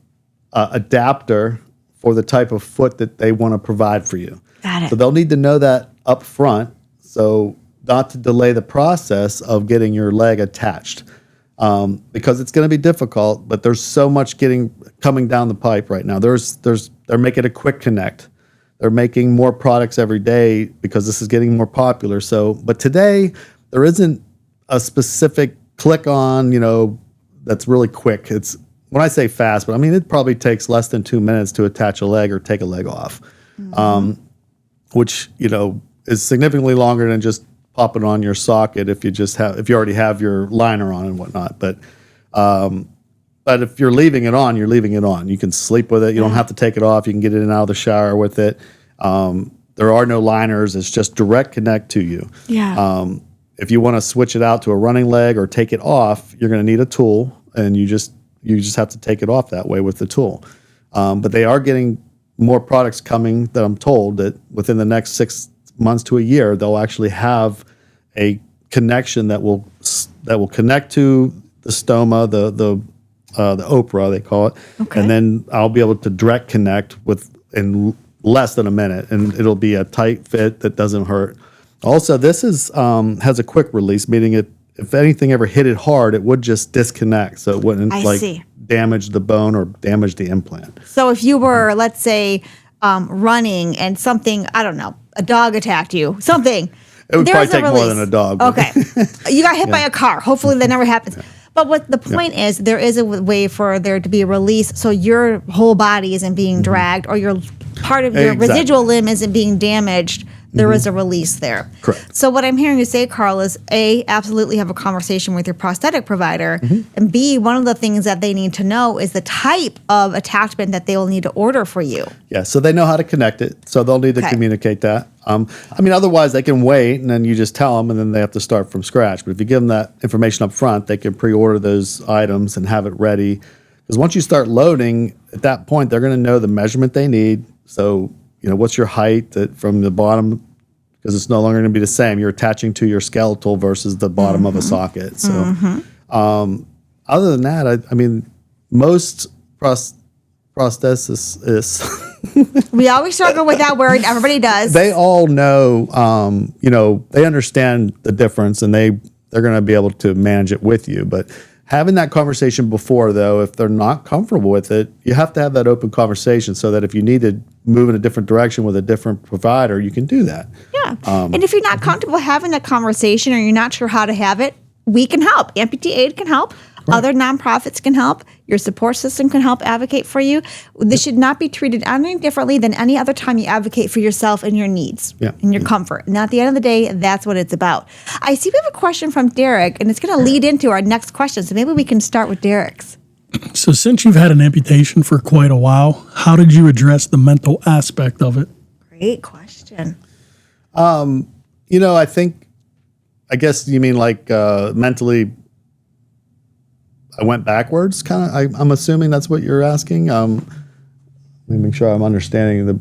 adapter for the type of foot that they want to provide for you. Got it. So they'll need to know that up front, so not to delay the process of getting your leg attached, because it's going to be difficult. But there's so much coming down the pipe right now. They're making a quick connect. They're making more products every day because this is getting more popular. But today there isn't a specific click on, that's really quick. It's, when I say fast, but I mean, it probably takes less than 2 minutes to attach a leg or take a leg off, which, is significantly longer than just popping on your socket if you already have your liner on and whatnot. But if you're leaving it on, you're leaving it on. You can sleep with it. You don't have to take it off. You can get in and out of the shower with it. There are no liners. It's just direct connect to you. Yeah. If you want to switch it out to a running leg or take it off, you're going to need a tool, and you just have to take it off that way with the tool. But they are getting more products coming that I'm told that within the next 6 months to a year, they'll actually have a connection that will connect to the stoma, the Oprah, they call it. Okay. And then I'll be able to direct connect in less than a minute, and it'll be a tight fit that doesn't hurt. Also, this has a quick release, meaning if anything ever hit it hard, it would just disconnect, so it wouldn't damage the bone or damage the implant. So if you were, let's say, running and something, I don't know, a dog attacked you, something. It would probably take more than a dog. Okay. You got hit by a car. Hopefully that never happens. But what the point is, there is a way for there to be a release so your whole body isn't being dragged or your part of your residual limb isn't being damaged there is a release there. Correct. So what I'm hearing you say, Carl, is A, absolutely have a conversation with your prosthetic provider, and B, one of the things that they need to know is the type of attachment that they will need to order for you. Yeah, so they know how to connect it, so they'll need to communicate that. I mean, otherwise they can wait, and then you just tell them, and then they have to start from scratch. But if you give them that information up front, they can pre-order those items and have it ready. Because once you start loading, at that point, they're going to know the measurement they need. So, what's your height from the bottom? Because it's no longer going to be the same. You're attaching to your skeletal versus the bottom of a socket. So, other than that, I mean, most prosthesis is. We always struggle with that word. Everybody does. They all know, they understand the difference, and they're going to be able to manage it with you. But having that conversation before, though, if they're not comfortable with it, you have to have that open conversation so that if you need to move in a different direction with a different provider, you can do that. Yeah. And if you're not comfortable having that conversation or you're not sure how to have it, we can help. Amputee Aid can help. Right. Other nonprofits can help. Your support system can help advocate for you. This should not be treated any differently than any other time you advocate for yourself and your needs and your comfort. And at the end of the day, that's what it's about. I see we have a question from Derek, and it's going to lead into our next question. So maybe we can start with Derek's. So since you've had an amputation for quite a while, how did you address the mental aspect of it? Great question. I guess you mean like mentally I went backwards, kind of. I'm assuming that's what you're asking. Let me make sure I'm understanding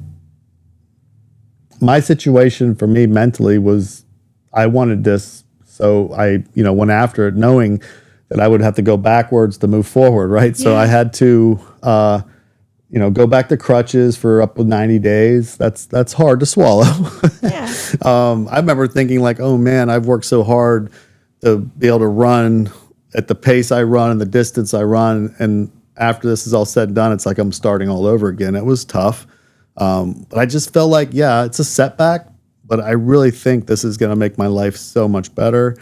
my situation for me mentally was I wanted this, so I went after it, knowing that I would have to go backwards to move forward, right? So I had to go back to crutches for up to 90 days. That's hard to swallow. Yeah. I remember thinking like, oh man, I've worked so hard to be able to run at the pace I run and the distance I run. And after this is all said and done, it's like I'm starting all over again. It was tough. But I just felt like, it's a setback, but I really think this is going to make my life so much better.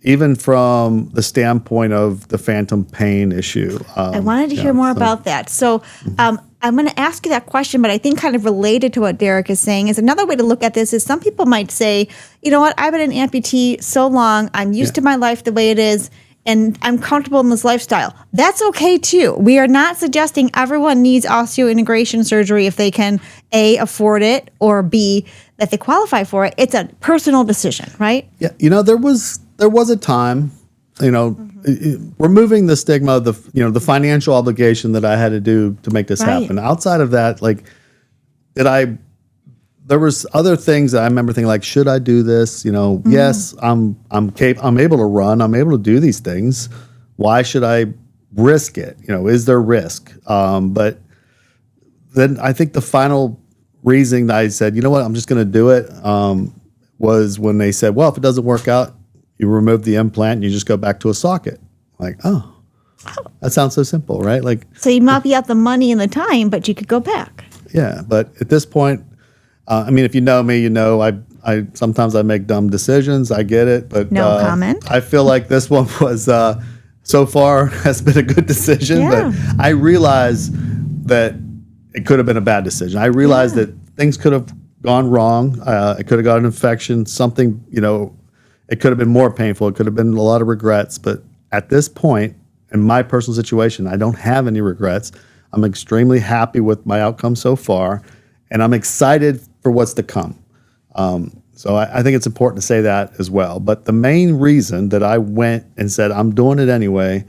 Even from the standpoint of the phantom pain issue. I wanted to hear more about that. So I'm going to ask you that question, but I think kind of related to what Derek is saying is another way to look at this is some people might say, you know what, I've been an amputee so long, I'm used to my life the way it is, and I'm comfortable in this lifestyle. That's okay too. We are not suggesting everyone needs osseointegration surgery if they can A, afford it, or B, that they qualify for it. It's a personal decision, right? Yeah, there was a time, removing the stigma of the financial obligation that I had to do to make this happen. Outside of that, there was other things that I remember thinking like, should I do this? Yes, I'm able to run. I'm able to do these things. Why should I risk it? Is there risk? But then I think the final reason that I said, you know what, I'm just going to do it, was when they said, well, if it doesn't work out, you remove the implant and you just go back to a socket. Like, that sounds so simple, right? So you might be out the money and the time, but you could go back. Yeah, but at this point, if you know me, I sometimes I make dumb decisions. I get it, but no comment. I feel like this one was so far has been a good decision, but I realize that it could have been a bad decision. I realized that things could have gone wrong. I could have got an infection, something, it could have been more painful. It could have been a lot of regrets. But at this point, in my personal situation, I don't have any regrets. I'm extremely happy with my outcome so far, and I'm excited for what's to come. So I think it's important to say that as well. But the main reason that I went and said I'm doing it anyway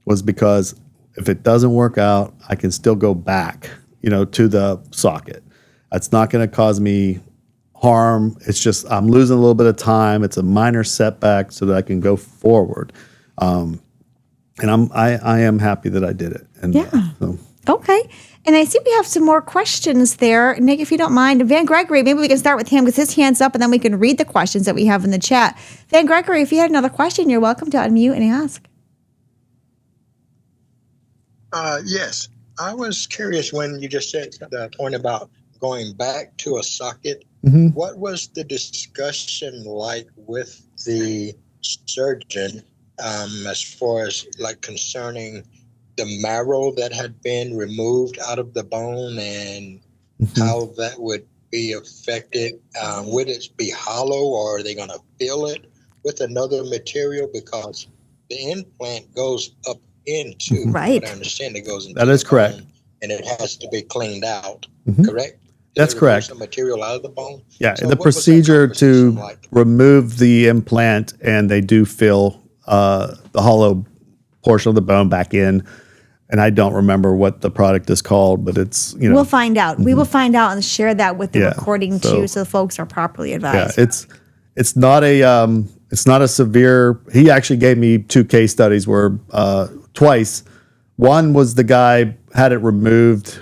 was because if it doesn't work out, I can still go back, to the socket. That's not going to cause me harm. It's just I'm losing a little bit of time. It's a minor setback so that I can go forward. And I am happy that I did it. And Okay. And I see we have some more questions there. Nick, if you don't mind, Van Gregory, maybe we can start with him because his hand's up and then we can read the questions that we have in the chat. Van Gregory, if you had another question, you're welcome to unmute and ask. Yes. I was curious when you just said the point about going back to a socket. What was the discussion like with the surgeon as far as concerning the marrow that had been removed out of the bone and how that would be affected? Would it be hollow, or are they going to fill it with another material? Because the implant goes up into, Right. what I understand, it goes into That is the correct. bone, and it has to be cleaned out, correct? That's correct. Some material out of the bone. Yeah, So the what was that procedure conversation to like? remove the implant, and they do fill the hollow portion of the bone back in. And I don't remember what the product is called, but it's, We'll find out. We will find out and share that with the recording too, so folks are properly advised. Yeah, it's not a severe. He actually gave me 2 case studies where twice. One was the guy had it removed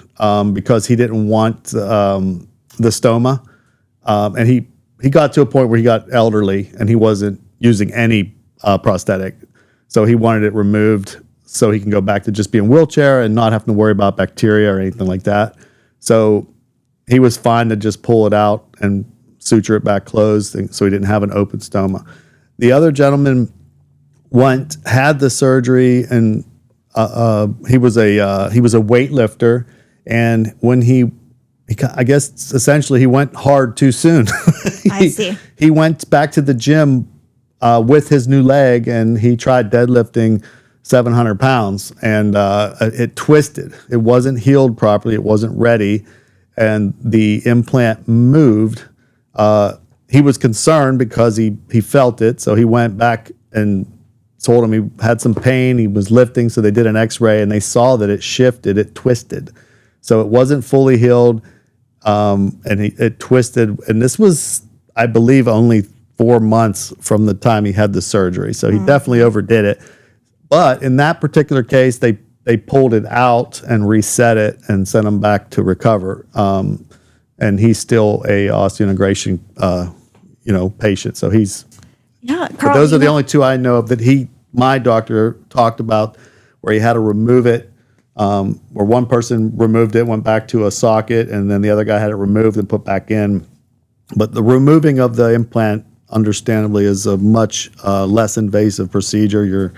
because he didn't want the stoma, and he got to a point where he got elderly and he wasn't using any prosthetic, so he wanted it removed so he can go back to just being wheelchair and not having to worry about bacteria or anything like that. So he was fine to just pull it out and suture it back closed, so he didn't have an open stoma. The other gentleman had the surgery, and he was a weightlifter, and when he I guess essentially he went hard too soon. I see. He went back to the gym with his new leg, and he tried deadlifting 700 pounds, and it twisted. It wasn't healed properly. It wasn't ready, and the implant moved. He was concerned because he felt it, so he went back and told him he had some pain. He was lifting, so they did an X-ray, and they saw that it shifted. It twisted, so it wasn't fully healed, and it twisted. And this was, I believe, only 4 months from the time he had the surgery, so he definitely overdid it. But in that particular case, they pulled it out and reset it and sent him back to recover. And he's still a osseointegration, patient. So he's. Yeah, But Carl, those are the only 2 I know of that my doctor talked about, where he had to remove it. Where one person removed it, went back to a socket, and then the other guy had it removed and put back in. But the removing of the implant, understandably, is a much less invasive procedure.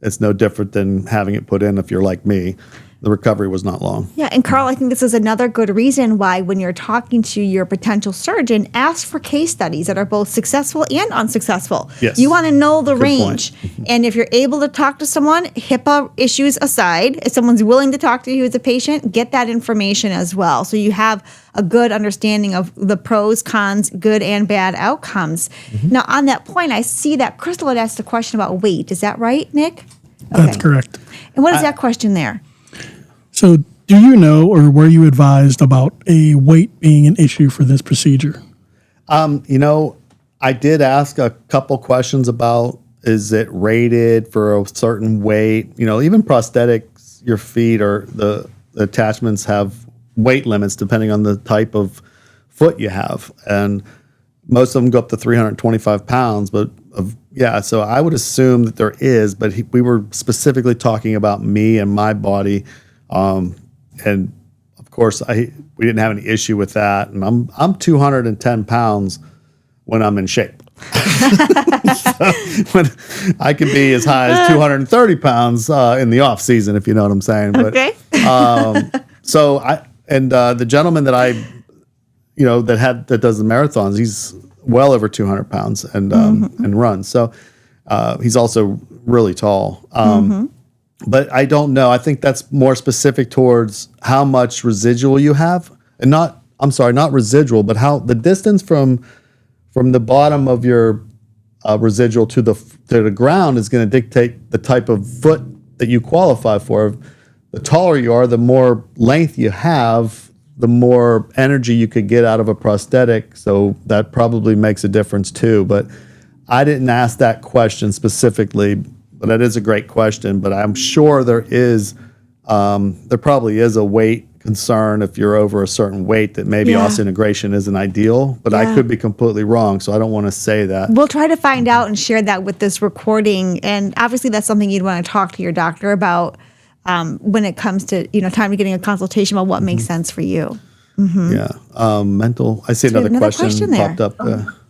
It's no different than having it put in if you're like me. The recovery was not long. Yeah, and Carl, I think this is another good reason why when you're talking to your potential surgeon, ask for case studies that are both successful and unsuccessful. Yes. You want to know the Good range. point. And if you're able to talk to someone, HIPAA issues aside, if someone's willing to talk to you as a patient, get that information as well. So you have a good understanding of the pros, cons, good and bad outcomes. Now, on that point, I see that Crystal had asked a question about weight. Is that right, Nick? That's correct. And what is that question there? So do you know, or were you advised about a weight being an issue for this procedure? I did ask a couple questions about, is it rated for a certain weight? Even prosthetics, your feet or the attachments have weight limits depending on the type of foot you have. And most of them go up to 325 pounds, so I would assume that there is, but we were specifically talking about me and my body. And of course we didn't have any issue with that. And I'm 210 pounds when I'm in shape. So when I could be as high as 230 pounds in the off season, if you know what I'm saying. But, Okay. the gentleman that that does the marathons, he's well over 200 pounds and runs. So he's also really tall. But I don't know. I think that's more specific towards how much residual you have, and not residual, but how the distance from the bottom of your residual to the ground is going to dictate the type of foot that you qualify for. The taller you are, the more length you have, the more energy you could get out of a prosthetic. So that probably makes a difference too. But I didn't ask that question specifically. But that is a great question. But I'm sure there probably is a weight concern if you're over a certain weight, that maybe osseointegration isn't ideal. But I could be completely wrong, so I don't want to say that. We'll try to find out and share that with this recording. And obviously, that's something you'd want to talk to your doctor about when it comes to time to getting a consultation about what makes sense for you. Yeah, mental. I see another question there. popped up.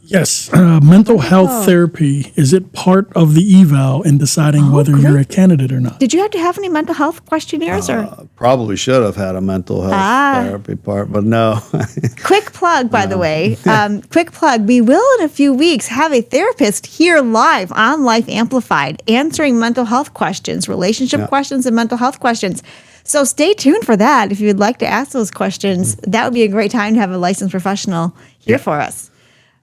Yes, mental health therapy, is it part of the eval in deciding whether you're a candidate or not? Did you have to have any mental health questionnaires or? Probably should have had a mental health therapy part, but no. Quick plug, by the way. Quick plug. We will, in a few weeks, have a therapist here live on Life Amplified answering mental health questions, relationship questions, and mental health questions. So stay tuned for that. If you would like to ask those questions, that would be a great time to have a licensed professional here for us.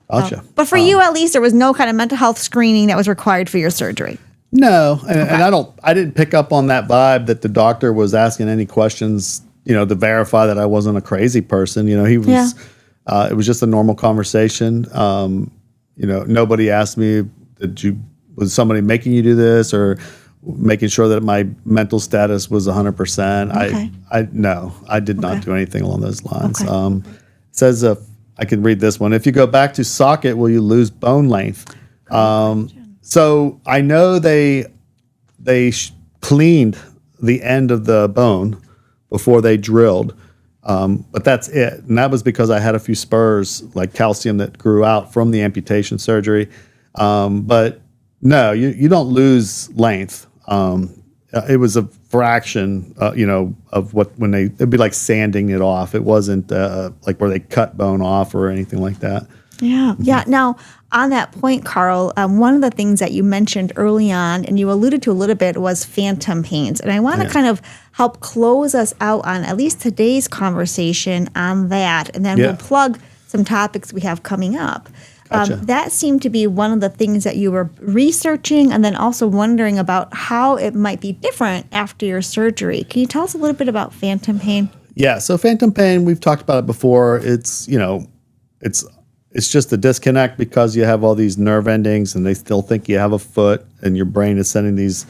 Gotcha. But for you, at least, there was no kind of mental health screening that was required for your surgery. No, and I didn't pick up on that vibe that the doctor was asking any questions, to verify that I wasn't a crazy person. He was, it was just a normal conversation. Nobody asked me, was somebody making you do this or making sure that my mental status was 100%. Okay. I did not do anything along those lines. Okay. It says, I can read this one. If you go back to socket, will you lose bone length? So I know they cleaned the end of the bone before they drilled, but that's it. And that was because I had a few spurs, like calcium, that grew out from the amputation surgery. But no, you don't lose length. It was a fraction, of it'd be like sanding it off. It wasn't like where they cut bone off or anything like that. Yeah. Yeah. Now, on that point, Carl, one of the things that you mentioned early on, and you alluded to a little bit, was phantom pains. And I want to kind of help close us out on at least today's conversation on that. And then we'll plug some topics we have coming up. Gotcha. That seemed to be one of the things that you were researching and then also wondering about how it might be different after your surgery. Can you tell us a little bit about phantom pain? Yeah, so phantom pain, we've talked about it before. It's just a disconnect because you have all these nerve endings and they still think you have a foot and your brain is sending these.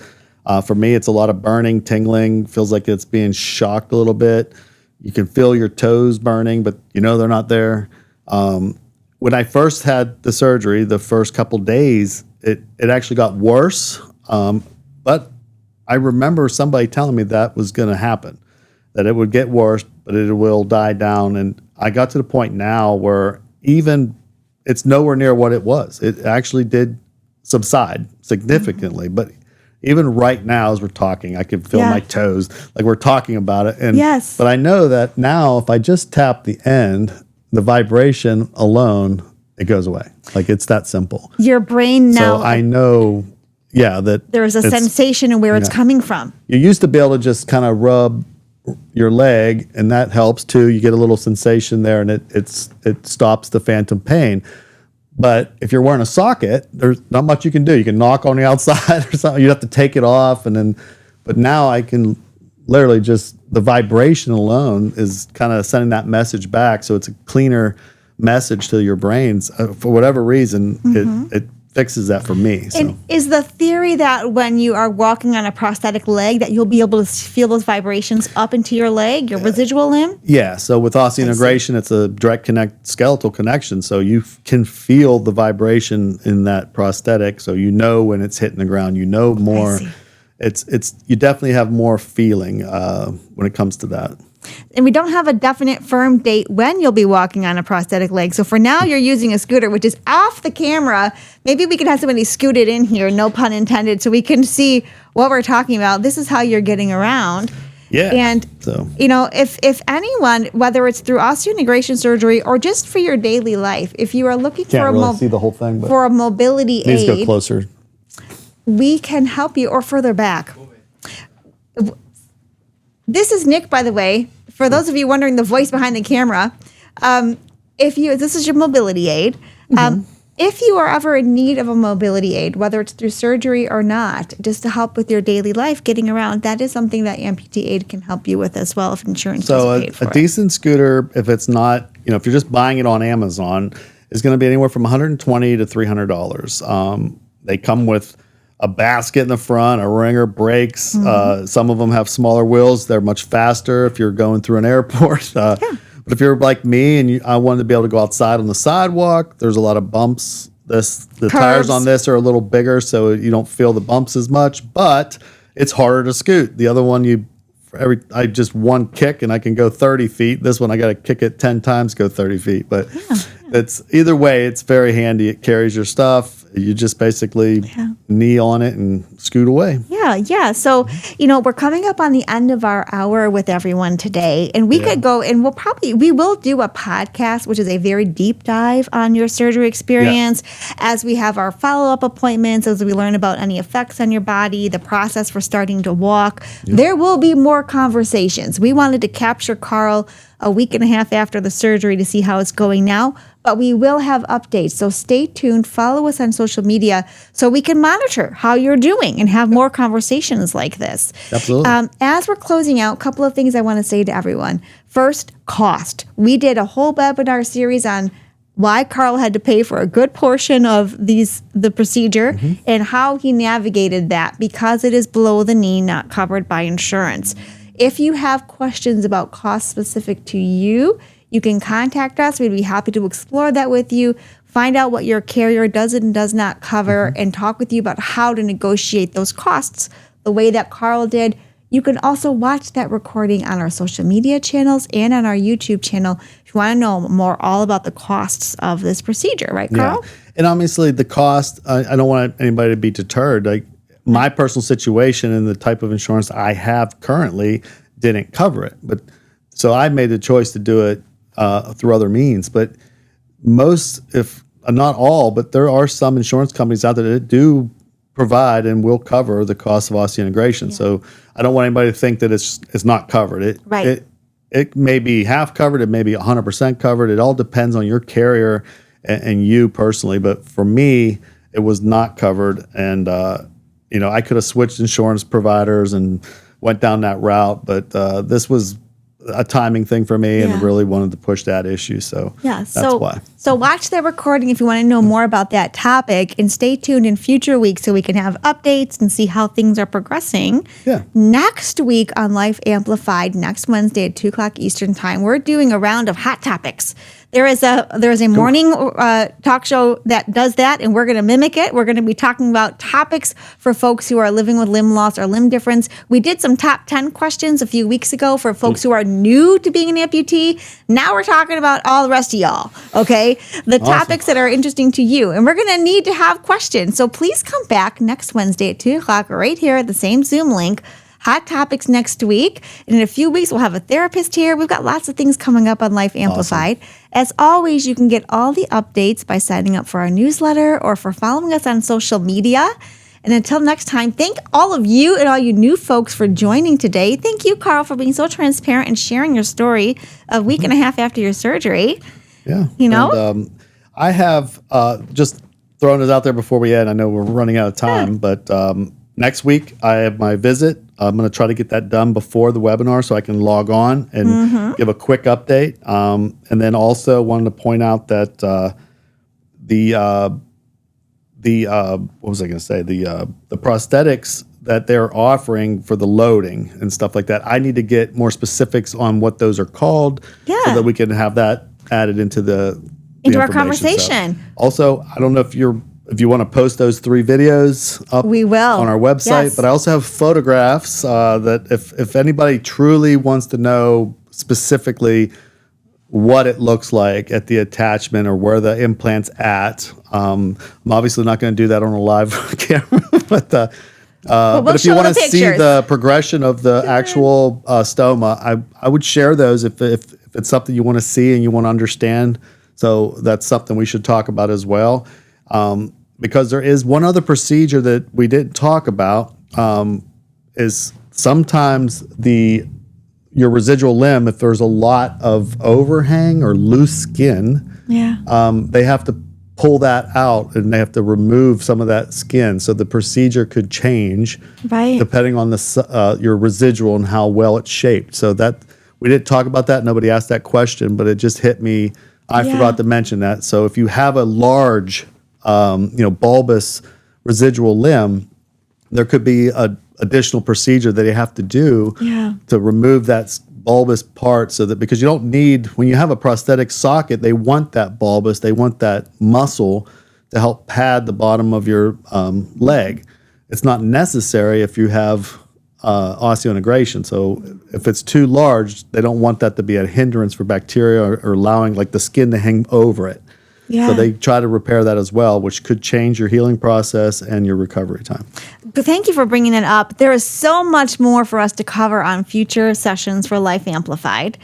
For me, it's a lot of burning, tingling, feels like it's being shocked a little bit. You can feel your toes burning, but they're not there. When I first had the surgery, the first couple days, it actually got worse. But I remember somebody telling me that was going to happen, that it would get worse, but it will die down. And I got to the point now where even it's nowhere near what it was. It actually did subside significantly. But even right now, as we're talking, I can feel my toes, like we're talking about it. And but I know that now if I just tap the end, the vibration alone, it goes away. Like it's that simple. Your brain now. So I know, that there is a sensation and where it's coming from. You used to be able to just kind of rub your leg, and that helps too. You get a little sensation there, and it stops the phantom pain. But if you're wearing a socket, there's not much you can do. You can knock on the outside or something. You have to take it off, but now I can literally just the vibration alone is kind of sending that message back. So it's a cleaner message to your brains. For whatever reason, it fixes that for me. So. And is the theory that when you are walking on a prosthetic leg that you'll be able to feel those vibrations up into your leg, your residual limb? Yeah. So with osseointegration, it's a direct skeletal connection. So you can feel the vibration in that prosthetic. So when it's hitting the ground, more. It's you definitely have more feeling when it comes to that. And we don't have a definite firm date when you'll be walking on a prosthetic leg. So for now, you're using a scooter, which is off the camera. Maybe we can have somebody scoot it in here, no pun intended, so we can see what we're talking about. This is how you're getting around. Yeah. And, if anyone, whether it's through osseointegration surgery or just for your daily life, if you are looking see the whole thing, but for a mobility aid. Please go closer. We can help you, or further back. This is Nick, by the way. For those of you wondering, the voice behind the camera. This is your mobility aid. If you are ever in need of a mobility aid, whether it's through surgery or not, just to help with your daily life, getting around, that is something that Amputee Aid can help you with as well if insurance is paid for a decent scooter, if it's not, if you're just buying it on Amazon, is going to be anywhere from $120 to $300. They come with a basket in the front, a ringer, brakes. Some of them have smaller wheels. They're much faster if you're going through an airport. But if you're like me and I wanted to be able to go outside on the sidewalk, there's a lot of bumps. The tires on this are a little bigger, so you don't feel the bumps as much, but it's harder to scoot. The other one, I just one kick and I can go 30 feet. This one, I got to kick it 10 times, go 30 feet. But it's either way, it's very handy. It carries your stuff. You just basically knee on it and scoot away. Yeah. So, we're coming up on the end of our hour with everyone today, and we could go and we will do a podcast, which is a very deep dive on your surgery experience as we have our follow-up appointments, as we learn about any effects on your body, the process for starting to walk. There will be more conversations. We wanted to capture Carl a week and a half after the surgery to see how it's going now, but we will have updates. So stay tuned, follow us on social media so we can monitor how you're doing and have more conversations like this. Absolutely. As we're closing out, a couple of things I want to say to everyone. First, cost. We did a whole webinar series on why Carl had to pay for a good portion of the procedure and how he navigated that because it is below the knee, not covered by insurance. If you have questions about costs specific to you, you can contact us. We'd be happy to explore that with you, find out what your carrier does and does not cover, and talk with you about how to negotiate those costs the way that Carl did. You can also watch that recording on our social media channels and on our YouTube channel if you want to know more all about the costs of this procedure, right, Carl? Yeah. And obviously the cost, I don't want anybody to be deterred. Like my personal situation and the type of insurance I have currently didn't cover it. But so I made the choice to do it through other means. But most, if not all, but there are some insurance companies out there that do provide and will cover the cost of osseointegration. So I don't want anybody to think that it's not covered. It may be half covered, it may be 100% covered. It all depends on your carrier and you personally. But for me, it was not covered, and I could have switched insurance providers and went down that route. But this was a timing thing for me, and really wanted to push that issue. So that's why. So watch the recording if you want to know more about that topic, and stay tuned in future weeks so we can have updates and see how things are progressing. Yeah. Next week on Life Amplified, next Wednesday at 2:00 Eastern Time, we're doing a round of hot topics. There is a morning talk show that does that, and we're going to mimic it. We're going to be talking about topics for folks who are living with limb loss or limb difference. We did some top 10 questions a few weeks ago for folks who are new to being an amputee. Now we're talking about all the rest of y'all, okay? The topics that are interesting to you. And we're going to need to have questions. So please come back next Wednesday at 2:00 right here at the same Zoom link. Hot topics next week. And in a few weeks, we'll have a therapist here. We've got lots of things coming up on Life Amplified. As always, you can get all the updates by signing up for our newsletter or for following us on social media. And until next time, thank all of you and all you new folks for joining today. Thank you, Carl, for being so transparent and sharing your story a week and a half after your surgery. Yeah. And, I have just throwing it out there before we end. I know we're running out of time, but next week I have my visit. I'm going to try to get that done before the webinar so I can log on and give a quick update. And then also wanted to point out that what was I going to say? The prosthetics that they're offering for the loading and stuff like that. I need to get more specifics on what those are called so that we can have that added into our conversation. So, also, I don't know if you want to post those 3 videos up we will on our website, but I also have photographs that if anybody truly wants to know specifically what it looks like at the attachment or where the implant's at. I'm obviously not going to do that on a live camera, but if you want to see the progression of the actual stoma, I would share those if it's something you want to see and you want to understand. So that's something we should talk about as well. Because there is one other procedure that we didn't talk about, is sometimes your residual limb, if there's a lot of overhang or loose skin, they have to pull that out and they have to remove some of that skin. So the procedure could change depending on your residual and how well it's shaped. So that we didn't talk about that. Nobody asked that question, but it just hit me. I forgot to mention that. So if you have a large, bulbous residual limb, there could be an additional procedure that you have to do to remove that bulbous part, so that, because you don't need, when you have a prosthetic socket, they want that bulbous, they want that muscle to help pad the bottom of your leg. It's not necessary if you have osseointegration. So if it's too large, they don't want that to be a hindrance for bacteria or allowing like the skin to hang over it. Yeah. So they try to repair that as well, which could change your healing process and your recovery time. But thank you for bringing it up. There is so much more for us to cover on future sessions for Life Amplified,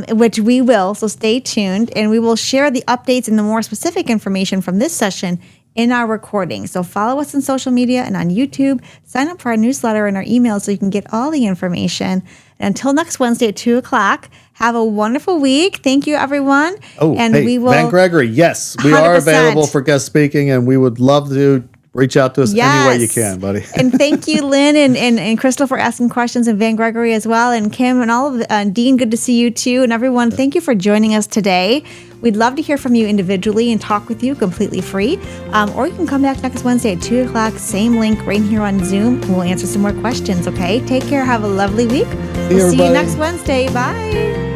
which we will. So stay tuned, and we will share the updates and the more specific information from this session in our recording. So follow us on social media and on YouTube. Sign up for our newsletter and our email so you can get all the information. And until next Wednesday at 2:00, have a wonderful week. Thank you, everyone. Oh, and hey, we will. Van Gregory, yes, we are 100%. available for guest speaking, and we would love to reach out to us any way you can, buddy. And thank you, Lynn and Crystal, for asking questions, and Van Gregory as well, and Kim and all of Dean. Good to see you too, and everyone. Thank you for joining us today. We'd love to hear from you individually and talk with you completely free. Or you can come back next Wednesday at 2:00, same link right here on Zoom. We'll answer some more questions. Okay, take care. Have a lovely week. We'll see you next Wednesday. Bye.